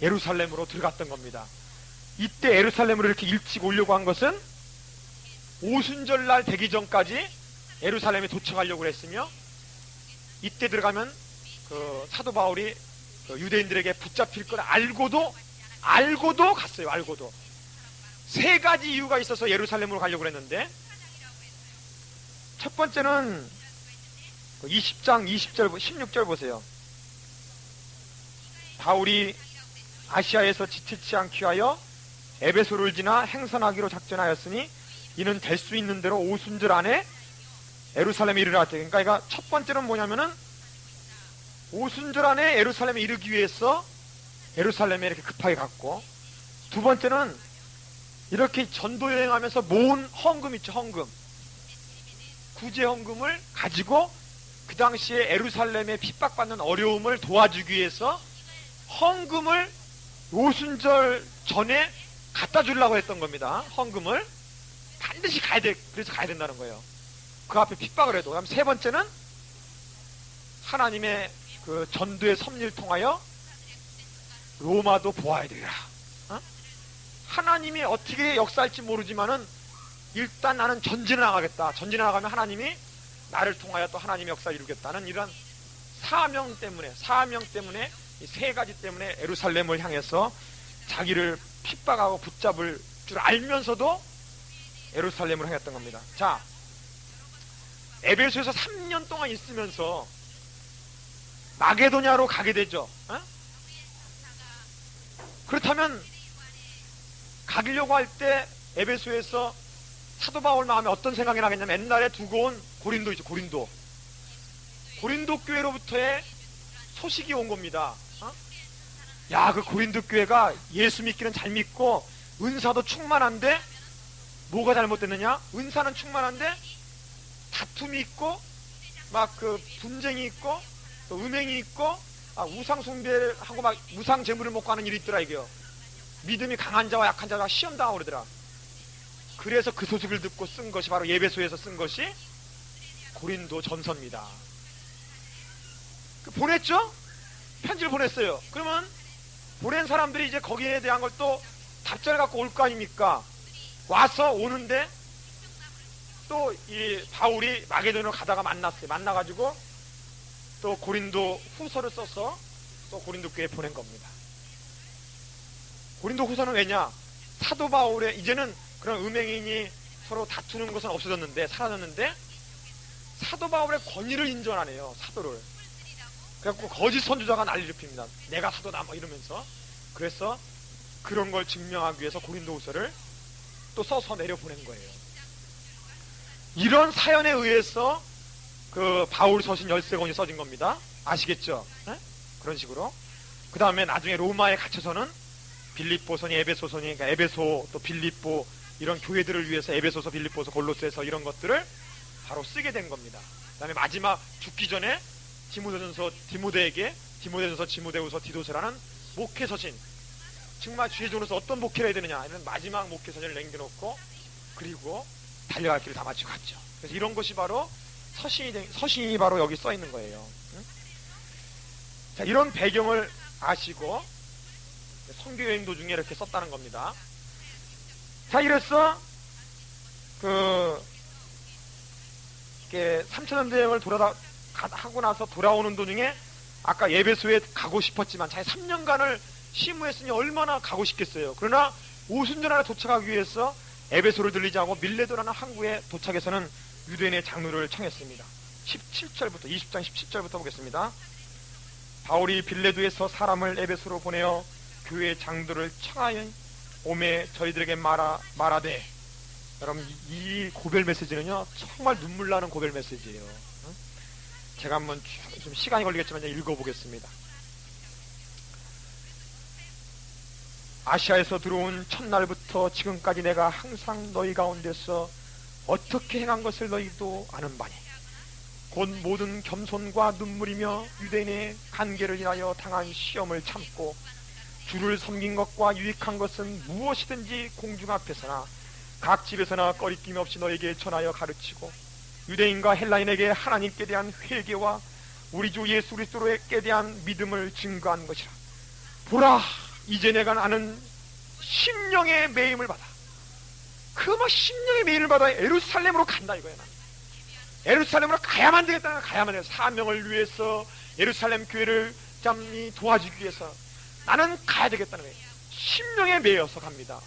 Speaker 1: 예루살렘으로 들어갔던 겁니다. 이때 예루살렘으로 이렇게 일찍 오려고 한 것은 오순절날 되기 전까지 예루살렘에 도착하려고 했으며 이때 들어가면 그 사도 바울이 그 유대인들에게 붙잡힐 걸 알고도 갔어요. 알고도 세 가지 이유가 있어서 예루살렘으로 가려고 했는데 첫 번째는 20장 20절 16절 보세요. 바울이 아시아에서 지치지 않기 위하여 에베소를 지나 행선하기로 작전하였으니 이는 될 수 있는 대로 오순절 안에 예루살렘에 이르렀다. 그러니까 첫 번째는 뭐냐면은 오순절 안에 예루살렘에 이르기 위해서 예루살렘에 이렇게 급하게 갔고, 두 번째는 이렇게 전도 여행하면서 모은 헌금 있죠. 헌금, 구제 헌금을 가지고 그 당시에 예루살렘에 핍박받는 어려움을 도와주기 위해서 헌금을 오순절 전에 갖다 주려고 했던 겁니다. 헌금을 반드시 가야 돼. 그래서 가야 된다는 거예요. 그 앞에 핍박을 해도. 그다음 세 번째는 하나님의 그 전도의 섭리를 통하여 로마도 보아야 되리라. 하나님이 어떻게 역사할지 모르지만은 일단 나는 전진해 나가겠다. 전진해 나가면 하나님이 나를 통하여 또 하나님의 역사를 이루겠다는 이런 사명 때문에 이 세 가지 때문에 예루살렘을 향해서 자기를 핍박하고 붙잡을 줄 알면서도 예루살렘을 향했던 겁니다. 자, 에베소에서 3년 동안 있으면서 마게도냐로 가게 되죠. 그렇다면 가려고 할 때 에베소에서 사도 바울 마음에 어떤 생각이 나겠냐면 옛날에 두고 온 고린도 있죠. 고린도 교회로부터의 소식이 온 겁니다. 야, 그 고린도 교회가 예수 믿기는 잘 믿고 은사도 충만한데 뭐가 잘못됐느냐? 은사는 충만한데 다툼이 있고 막 그 분쟁이 있고 또 음행이 있고 우상 숭배를 하고 막 우상 제물을 먹고 하는 일이 있더라. 이게요. 믿음이 강한 자와 약한 자가 시험당하고 그러더라. 그래서 그 소식을 듣고 쓴 것이 바로 예배소에서 쓴 것이 고린도 전서입니다. 보냈죠? 편지를 보냈어요. 그러면 보낸 사람들이 이제 거기에 대한 걸 또 답장을 갖고 올 거 아닙니까? 와서 오는데 또 이 바울이 마게도냐로 가다가 만났어요. 만나가지고 또 고린도 후서를 써서 또 고린도 교회에 보낸 겁니다. 고린도 후서는 왜냐? 사도 바울의 이제는 그런 음행인이 서로 다투는 것은 없어졌는데 사라졌는데 사도 바울의 권위를 인정하네요. 사도를. 그래갖고 거짓 선지자가 난리를 핍니다. 내가 사도다 뭐 이러면서. 그래서 그런 걸 증명하기 위해서 고린도 후서를 또 써서 내려보낸 거예요. 이런 사연에 의해서 그 바울 서신 13권이 써진 겁니다. 아시겠죠? 네? 그런 식으로. 그 다음에 나중에 로마에 갇혀서는 빌립보서니 에베소서니, 그러니까 에베소 또 빌립보 이런 교회들을 위해서 에베소서, 빌립보서, 골로새서 이런 것들을 바로 쓰게 된 겁니다. 그 다음에 마지막 죽기 전에 디모데전서, 디모데후서, 디도서라는 목회서신, 정말 주의 종으로서 어떤 목회를 해야 되느냐 이런 마지막 목회서신을 남겨놓고 그리고 달려갈 길을 다 마치고 갔죠. 그래서 이런 것이 바로 서신이 바로 여기 써 있는 거예요. 자, 이런 배경을 아시고 선교 여행 도중에 이렇게 썼다는 겁니다. 자, 이래서 이렇게 3,000년 여행을 하고 나서 돌아오는 도중에 아까 예배소에 가고 싶었지만 자기 3년간을 심무했으니 얼마나 가고 싶겠어요. 그러나 오순절 안에 도착하기 위해서 에베소를 들리지 않고 밀레도라는 항구에 도착해서는 유대인의 장로를 청했습니다. 17절부터 20장 17절부터 보겠습니다. 바울이 빌레도에서 사람을 에베소로 보내어 교회 장로를 청하여 오매 저희들에게 말하되, 여러분 이 고별 메시지는요 정말 눈물 나는 고별 메시지예요. 제가 한번 좀 시간이 걸리겠지만 읽어보겠습니다. 아시아에서 들어온 첫날부터 지금까지 내가 항상 너희 가운데서 어떻게 행한 것을 너희도 아는 바니, 곧 모든 겸손과 눈물이며 유대인의 관계를 인하여 당한 시험을 참고 주를 섬긴 것과 유익한 것은 무엇이든지 공중 앞에서나 각 집에서나 꺼리낌 없이 너에게 전하여 가르치고 유대인과 헬라인에게 하나님께 대한 회개와 우리 주 예수 그리스도께 대한 믿음을 증거한 것이라. 보라, 이제 내가 나는 심령의 매임을 받아. 그 심령의 매임을 받아 예루살렘으로 간다 이거야. 나는 예루살렘으로 가야만 되겠다. 가야만 되겠다. 사명을 위해서 예루살렘 교회를 잠이 도와주기 위해서 나는 가야 되겠다는 거예요. 심령에 매여서 갑니다.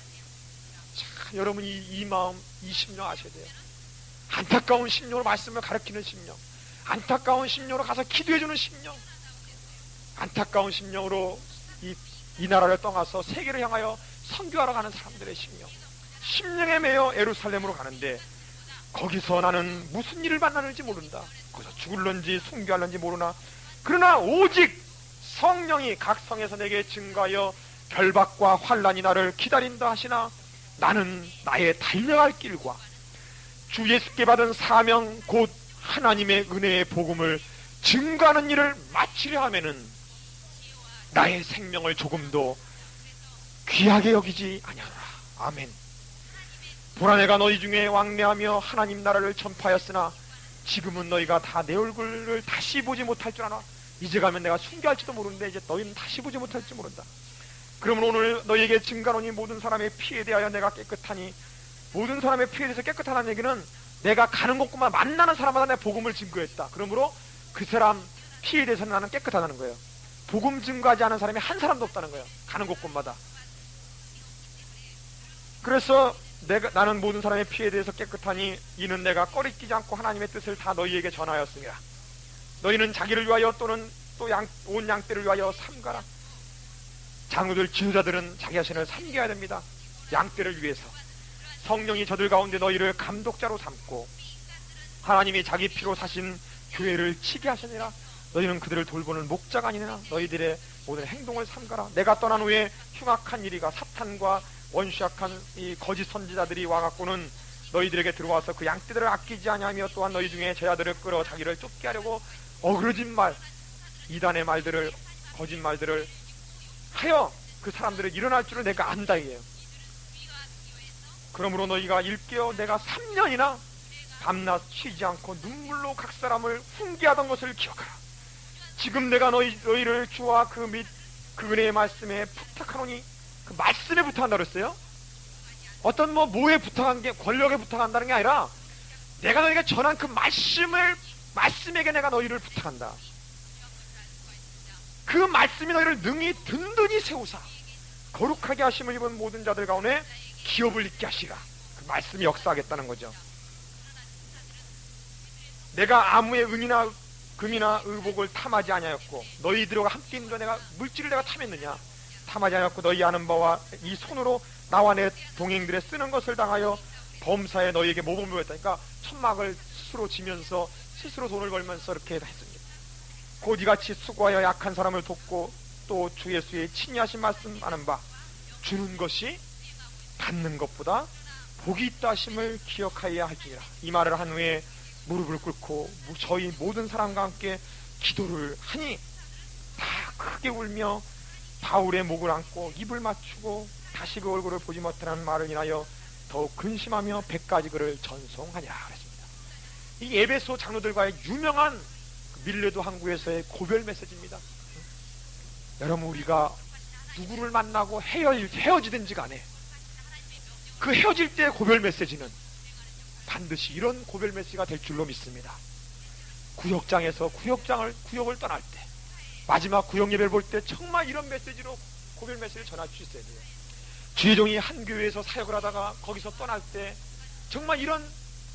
Speaker 1: 자, 여러분이 이 마음, 이 심령 아셔야 돼요. 안타까운 심령으로 말씀을 가르치는 심령, 안타까운 심령으로 가서 기도해주는 심령, 안타까운 심령으로 이 나라를 떠나서 세계를 향하여 선교하러 가는 사람들의 심령, 심령에 매여 예루살렘으로 가는데 거기서 나는 무슨 일을 만나는지 모른다. 거기서 죽을런지 순교할런지 모르나 그러나 오직 성령이 각 성에서 내게 증거하여 결박과 환난이 나를 기다린다 하시나 나는 나의 달려갈 길과 주 예수께 받은 사명 곧 하나님의 은혜의 복음을 증거하는 일을 마치려 하면은 나의 생명을 조금도 귀하게 여기지 아니하노라. 아멘. 보라, 내가 너희 중에 왕래하며 하나님 나라를 전파하였으나 지금은 너희가 다 내 얼굴을 다시 보지 못할 줄 아나. 이제 가면 내가 순교할지도 모르는데 이제 너희는 다시 보지 못할지 모른다. 그러면 오늘 너희에게 증가하노니 모든 사람의 피에 대하여 내가 깨끗하니, 모든 사람의 피에 대해서 깨끗하다는 얘기는 내가 가는 곳마다 만나는 사람마다 내 복음을 증거했다. 그러므로 그 사람 피에 대해서는 나는 깨끗하다는 거예요. 복음 증거하지 않은 사람이 한 사람도 없다는 거예요. 가는 곳마다. 그래서 나는 모든 사람의 피에 대해서 깨끗하니 이는 내가 꺼리끼지 않고 하나님의 뜻을 다 너희에게 전하였습니다. 너희는 자기를 위하여 또는 또 온 양떼를 위하여 삼가라. 장로들, 지도자들은 자기 자신을 섬겨야 됩니다. 양떼를 위해서. 성령이 저들 가운데 너희를 감독자로 삼고 하나님이 자기 피로 사신 교회를 치게 하시니라. 너희는 그들을 돌보는 목자가 아니냐. 너희들의 모든 행동을 삼가라. 내가 떠난 후에 흉악한 일이가 사탄과 원수약한 이 거짓 선지자들이 와갖고는 너희들에게 들어와서 그 양떼들을 아끼지 아니하며 또한 너희 중에 제자들을 끌어 자기를 쫓게 하려고 어그러진 말, 이단의 말들을, 거짓말들을 하여 그 사람들을 일어날 줄을 내가 안다 이에요. 그러므로 너희가 일깨어 내가 3년이나 밤낮 쉬지 않고 눈물로 각 사람을 훈계하던 것을 기억하라. 지금 내가 너희를 주와 그 및 그 은혜의 말씀에 부탁하노니, 그 말씀에 부탁한다 그랬어요. 어떤 뭐에 부탁한 게 권력에 부탁한다는 게 아니라 내가 너희가 전한 그 말씀에게 내가 너희를 부탁한다. 그 말씀이 너희를 능히 든든히 세우사 거룩하게 하심을 입은 모든 자들 가운데 기업을 있게 하시라. 그 말씀이 역사하겠다는 거죠. 내가 아무의 은이나 금이나 의복을 탐하지 아니하였고 너희들과 함께 있는 내가 물질을 내가 탐했느냐. 탐하지 않았고 너희 아는 바와 이 손으로 나와 내 동행들의 쓰는 것을 당하여 범사에 너희에게 모범을 했다. 그러니까 천막을 스스로 지면서 스스로 돈을 벌면서 이렇게 했습니다. 곧 이같이 수고하여 약한 사람을 돕고 또 주 예수의 친히 하신 말씀 아는 바 주는 것이 받는 것보다 복이 있다 하심을 기억하여야 할지니라. 이 말을 한 후에 무릎을 꿇고 저희 모든 사람과 함께 기도를 하니 다 크게 울며 바울의 목을 안고 입을 맞추고 다시 그 얼굴을 보지 못하는 말을 인하여 더욱 근심하며 100가지 글을 전송하니라 그랬습니다. 이 에베소 장로들과의 유명한 밀레도 항구에서의 고별 메시지입니다. 여러분, 우리가 누구를 만나고 헤어지든지 간에 그 헤어질 때의 고별 메시지는 반드시 이런 고별 메시지가 될 줄로 믿습니다. 구역장에서 구역을 떠날 때, 마지막 구역 예배를 볼 때 정말 이런 메시지로 고별 메시지를 전할 수 있어야 돼요. 주의 종이 한 교회에서 사역을 하다가 거기서 떠날 때 정말 이런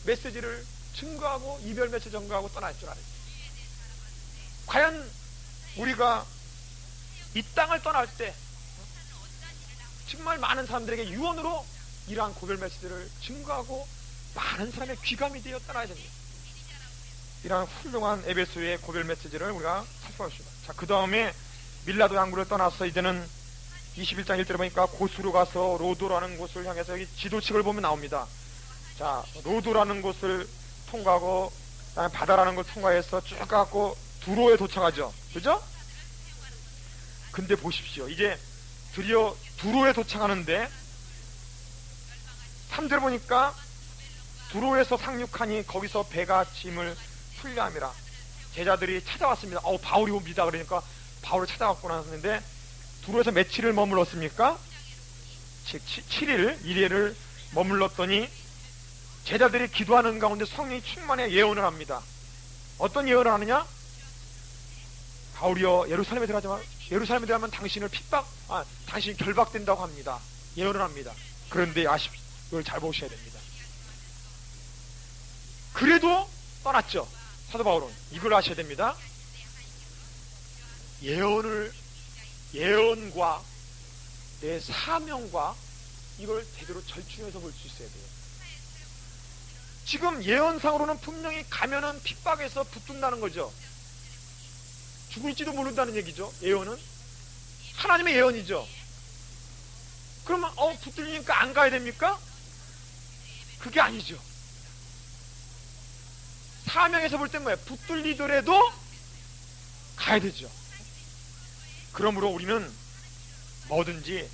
Speaker 1: 메시지를 증거하고 이별 메시지 증거하고 떠날 줄 알았어요. 과연 우리가 이 땅을 떠날 때 정말 많은 사람들에게 유언으로 이러한 고별 메시지를 증거하고 많은 사람의 귀감이 되어 떠나야 됩니다. 이러한 훌륭한 에베소의 고별 메시지를 우리가 살펴봅시다. 자, 그 다음에 밀라도 항구를 떠나서 이제는 21장 1절에 보니까 고수로 가서 로도라는 곳을 향해서 여기 지도책을 보면 나옵니다. 자, 로도라는 곳을 통과하고 그다음에 바다라는 걸 통과해서 쭉 가고 두로에 도착하죠. 그죠? 근데 보십시오. 이제 드디어 두로에 도착하는데 3절 보니까 두로에서 상륙하니 거기서 배가 짐을 풀려 함이라. 제자들이 찾아왔습니다. 바울이 옵니다. 그러니까 바울을 찾아왔구나 했는데 두로에서 며칠을 머물렀습니까? 즉 7일 1일을 머물렀더니 제자들이 기도하는 가운데 성령이 충만해 예언을 합니다. 어떤 예언을 하느냐? 바울이여 예루살렘에 들어가면 당신을 당신이 결박된다고 합니다. 예언을 합니다. 그런데 아십시오. 이걸 잘 보셔야 됩니다. 그래도 떠났죠. 사도 바울은. 이걸 아셔야 됩니다. 예언과 내 사명과 이걸 제대로 절충해서 볼 수 있어야 돼요. 지금 예언상으로는 분명히 가면은 핍박에서 붙든다는 거죠. 죽을지도 모른다는 얘기죠. 예언은 하나님의 예언이죠. 그러면 붙들리니까 안 가야 됩니까? 그게 아니죠. 사명에서 볼 땐 뭐예요? 붙들리더라도 가야 되죠. 그러므로 우리는 뭐든지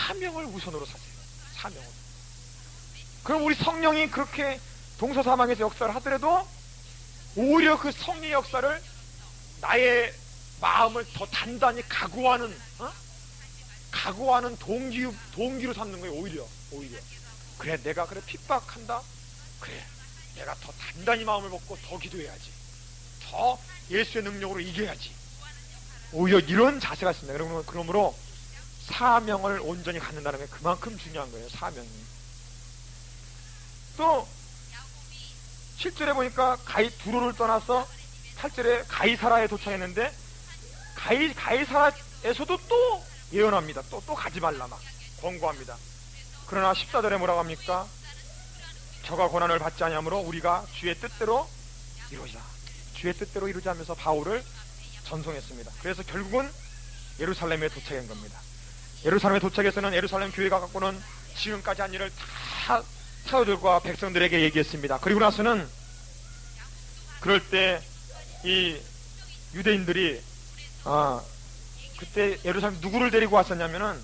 Speaker 1: 사명을 우선으로 사세요. 사명을. 그럼 우리 성령이 그렇게 동서사망에서 역사를 하더라도 오히려 그 성령의 역사를 나의 마음을 더 단단히 각오하는 동기로 삼는 거예요. 오히려. 그래, 내가 핍박한다. 그래, 내가 더 단단히 마음을 먹고 더 기도해야지. 더 예수의 능력으로 이겨야지. 오히려 이런 자세가 있습니다. 그러므로 사명을 온전히 갖는다는 게 그만큼 중요한 거예요. 사명이. 또 7절에 보니까 두로를 떠나서 8절에 가이사라에 도착했는데 가이사라에서도 또 예언합니다. 또 가지 말라 막 권고합니다. 그러나 14절에 뭐라고 합니까? 저가 고난을 받지 아니하므로 우리가 주의 뜻대로 이루자. 주의 뜻대로 이루자 하면서 바울을 전송했습니다. 그래서 결국은 예루살렘에 도착한 겁니다. 예루살렘에 도착해서는 예루살렘 교회가 갖고는 지금까지 한 일을 다 사도들과 백성들에게 얘기했습니다. 그리고 나서는 그럴 때 이 유대인들이 그때 예루살렘 누구를 데리고 왔었냐면은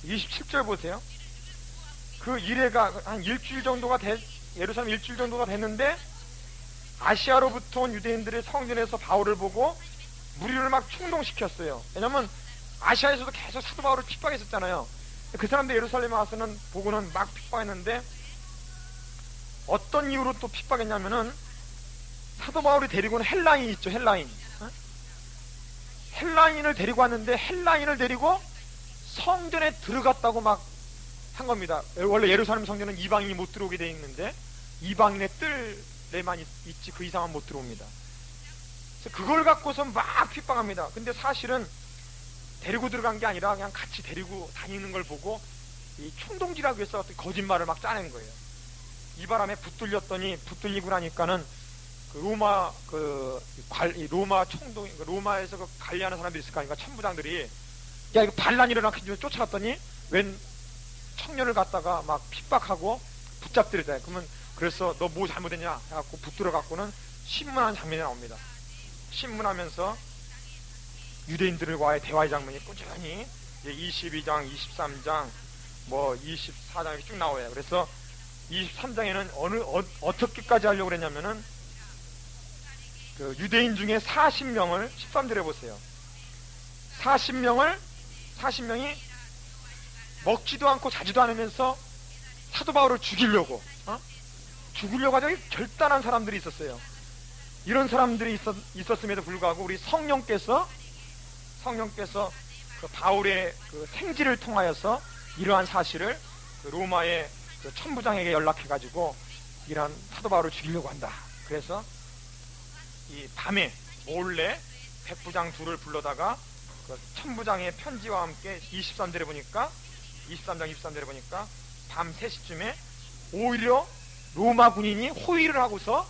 Speaker 1: 27절 보세요. 그 이래가 한 일주일 정도가 예루살렘 일주일 정도가 됐는데 아시아로부터 온 유대인들이 성전에서 바울을 보고 무리를 막 충동시켰어요. 왜냐면 아시아에서도 계속 사도 바울을 핍박했었잖아요. 그 사람들 예루살렘에 와서는 보고는 막 핍박했는데 어떤 이유로 또 핍박했냐면은 사도 바울이 데리고 온 헬라인 있죠. 헬라인을 데리고 왔는데 헬라인을 데리고 성전에 들어갔다고 막 한 겁니다. 원래 예루살렘 성전은 이방인이 못 들어오게 돼 있는데 이방인의 뜰에만 있지 그 이상은 못 들어옵니다. 그래서 그걸 갖고서 막 핍박합니다. 근데 사실은 데리고 들어간 게 아니라 그냥 같이 데리고 다니는 걸 보고 이 충동질하기 위해서 어떤 거짓말을 막 짜낸 거예요. 이 바람에 붙들리고 나니까는 로마에서 그 관리하는 사람들이 있을 거 아닙니까? 천부장들이 야 이거 반란 일어나기 전에 쫓아갔더니 웬 청년을 갖다가 막 핍박하고 붙잡들이다. 그러면 그래서 너 뭐 잘못했냐 해갖고 붙들어 갖고는 신문하는 장면이 나옵니다. 신문하면서 유대인들과의 대화의 장면이 꾸준히 22장, 23장, 뭐 24장이 쭉 나와요. 그래서 23장에는 어떻게까지 하려고 그랬냐면은 그 유대인 중에 40명을 13절에 보세요. 40명이 먹지도 않고 자지도 않으면서 사도 바울을 죽이려고 죽으려고 하자 결단한 사람들이 있었어요. 이런 사람들이 있었음에도 불구하고 우리 성령께서 그 바울의 그 생지를 통하여서 이러한 사실을 그 로마의 그 천부장에게 연락해가지고 이러한 사도 바울을 죽이려고 한다. 그래서 이 밤에 몰래 백부장 둘을 불러다가 그 천부장의 편지와 함께 23절에 보니까 23장 23절에 보니까 밤 3시쯤에 오히려 로마 군인이 호위를 하고서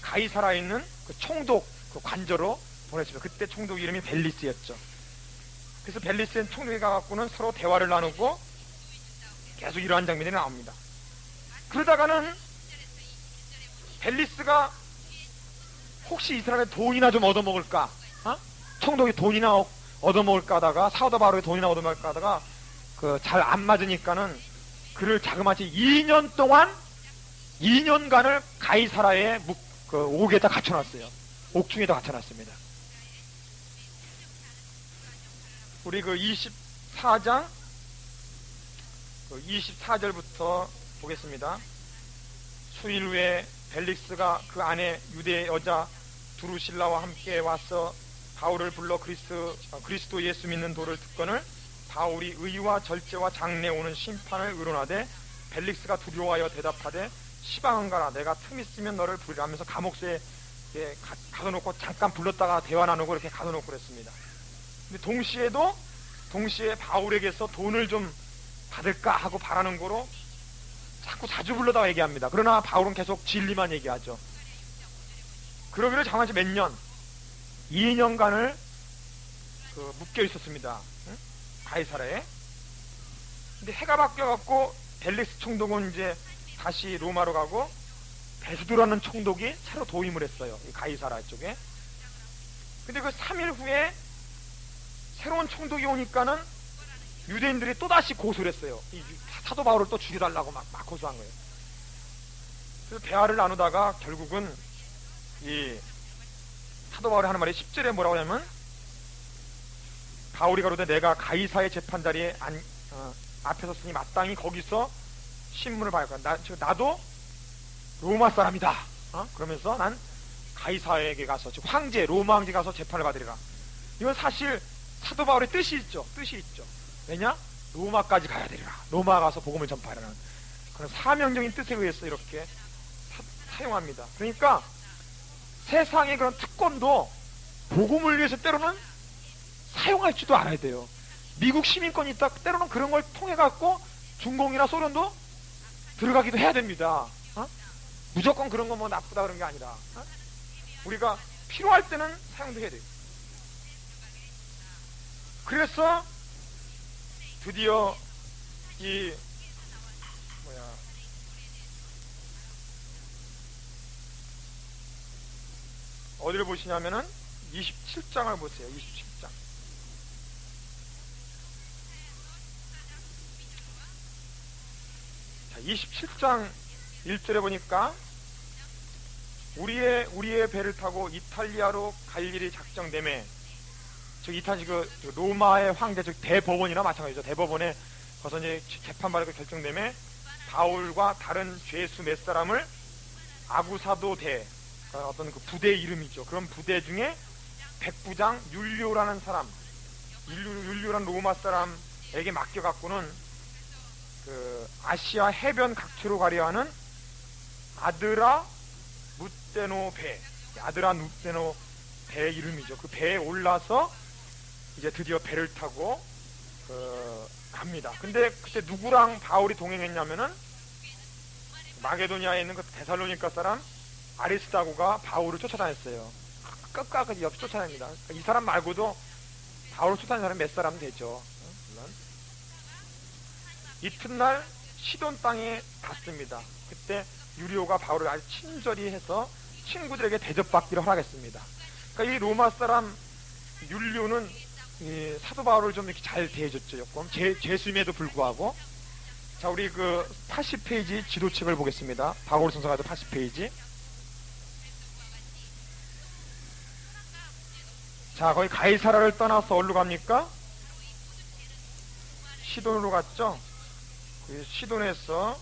Speaker 1: 가이사라에 있는 그 총독 그 관저로 보냈습니다. 그때 총독 이름이 벨리스였죠. 그래서 벨리스 총독이 가갖고는 서로 대화를 나누고 계속 이러한 장면이 나옵니다. 그러다가는 벨리스가 혹시 이스라엘에 돈이나 좀 얻어먹을까? 총독이 돈이나 얻어먹을까 하다가 사도 바울의 돈이나 얻어먹을까 하다가 그 잘 안 맞으니까는 그를 자그마치 2년 동안 2년간을 가이사라의 그 옥에다 갇혀놨어요. 옥중에다 갇혀놨습니다. 우리 그 24장 24절부터 보겠습니다. 수일 후에 벨릭스가 그 안에 유대 여자 두루실라와 함께 와서 바울을 불러 그리스도 예수 믿는 도를 듣거늘 바울이 의와 절제와 장래 오는 심판을 의론하되 벨릭스가 두려워하여 대답하되 시방은 가라 내가 틈 있으면 너를 부리라 하면서 감옥소에 가둬놓고 잠깐 불렀다가 대화 나누고 이렇게 가둬놓고 그랬습니다. 근데 동시에 바울에게서 돈을 좀 받을까 하고 바라는 거로 자주 불러다가 얘기합니다. 그러나 바울은 계속 진리만 얘기하죠. 그러기를 장한지 몇 년 2년간을 묶여 있었습니다. 가이사라에. 근데 해가 바뀌어갖고 벨릭스 총독은 이제 다시 로마로 가고 베스도라는 총독이 새로 도임을 했어요. 이 가이사라 쪽에. 근데 그 3일 후에 새로운 총독이 오니까는 유대인들이 또다시 고소를 했어요. 이 사도 바울을 또 죽여달라고 막 고소한 거예요. 그래서 대화를 나누다가 결국은 이 사도 바울이 하는 말이 10절에 뭐라고 하냐면 바울이 가로되 내가 가이사의 재판자리에 앞에 섰으니 마땅히 거기서 신문을 봐야 할까. 나도 로마 사람이다. 그러면서 난 가이사에게 가서 즉 황제 로마 황제 가서 재판을 받으리라. 이건 사실 사도 바울의 뜻이 있죠. 왜냐? 로마까지 가야 되리라. 로마 가서 복음을 전파하라는 그런 사명적인 뜻에 의해서 이렇게 사용합니다. 그러니까 세상의 그런 특권도 복음을 위해서 때로는 사용할지도 알아야 돼요. 미국 시민권이 있다 때로는 그런 걸 통해 갖고 중공이나 소련도 들어가기도 해야 됩니다. 무조건 그런 거 뭐 나쁘다 그런 게 아니라 우리가 필요할 때는 사용도 해야 돼요. 그래서 드디어 어디를 보시냐면은 27장을 보세요. 27장. 자, 27장 1절에 보니까 우리의 배를 타고 이탈리아로 갈 일이 작정되매 즉 이탈리 그 로마의 황제 즉 대법원이나 마찬가지죠. 대법원에 가서 이제 재판받을 결정되매 바울과 다른 죄수 몇 사람을 아구사도 어떤 그 부대 이름이죠. 그런 부대 중에 백부장 율리오라는 사람, 율리오라는 로마 사람에게 맡겨갖고는 그 아시아 해변 각지로 가려 하는 아드라 무테노 배 이름이죠. 그 배에 올라서 이제 드디어 배를 타고 갑니다. 근데 그때 누구랑 바울이 동행했냐면은 마게도니아에 있는 그 데살로니가 사람 아리스다고가 바울을 쫓아다녔어요. 끝까지 옆 쫓아냅니다. 이 사람 말고도 바울을 쫓아다니는 사람 몇 사람 되죠. 물론. 이튿날 시돈 땅에 갔습니다. 그때 유리오가 바울을 아주 친절히 해서 친구들에게 대접받기를 허락했습니다. 그러니까 이 로마 사람 율리오는 이 사도 바울을 좀 이렇게 잘 대해줬죠. 조금 죄수임에도 불구하고. 자, 우리 그 80페이지 지도책을 보겠습니다. 바울선서가도 80페이지. 자, 거기 가이사라를 떠나서 어디로 갑니까? 시돈으로 갔죠. 그 시돈에서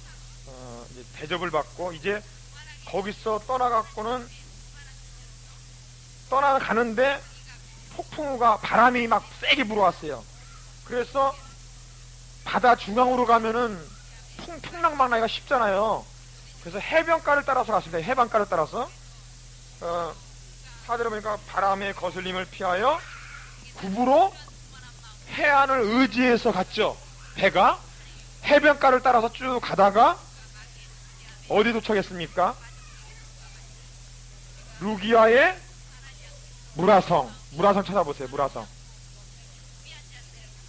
Speaker 1: 이제 대접을 받고 이제 거기서 떠나가는데 폭풍우가 바람이 막 세게 불어왔어요. 그래서 바다 중앙으로 가면은 풍랑막 나기가 쉽잖아요. 그래서 해변가를 따라서 갔습니다. 해변가를 따라서 사절에 보니까 바람의 거슬림을 피하여 굽으로 해안을 의지해서 갔죠. 배가 해변가를 따라서 쭉 가다가 어디 도착했습니까? 루기아의 무라성 찾아보세요. 무라성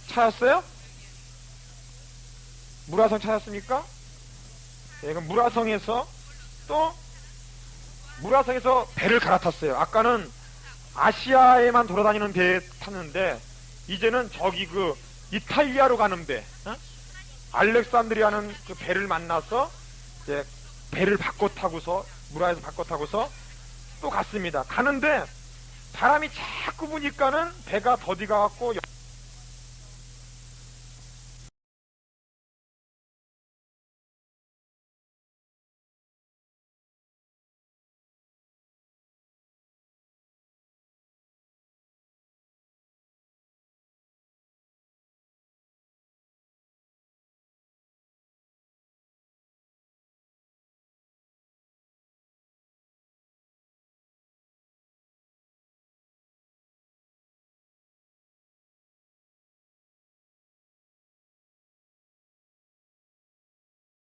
Speaker 1: 찾았어요? 무라성 찾았습니까? 네, 그럼 무라성에서 배를 갈아탔어요. 아까는 아시아에만 돌아다니는 배에 탔는데 이제는 저기 그 이탈리아로 가는 배, 알렉산드리아는 그 배를 만나서 이제 배를 바꿔 타고서 무라에서 바꿔 타고서 또 갔습니다. 가는데 바람이 자꾸 부니까는 배가 더디가 갖고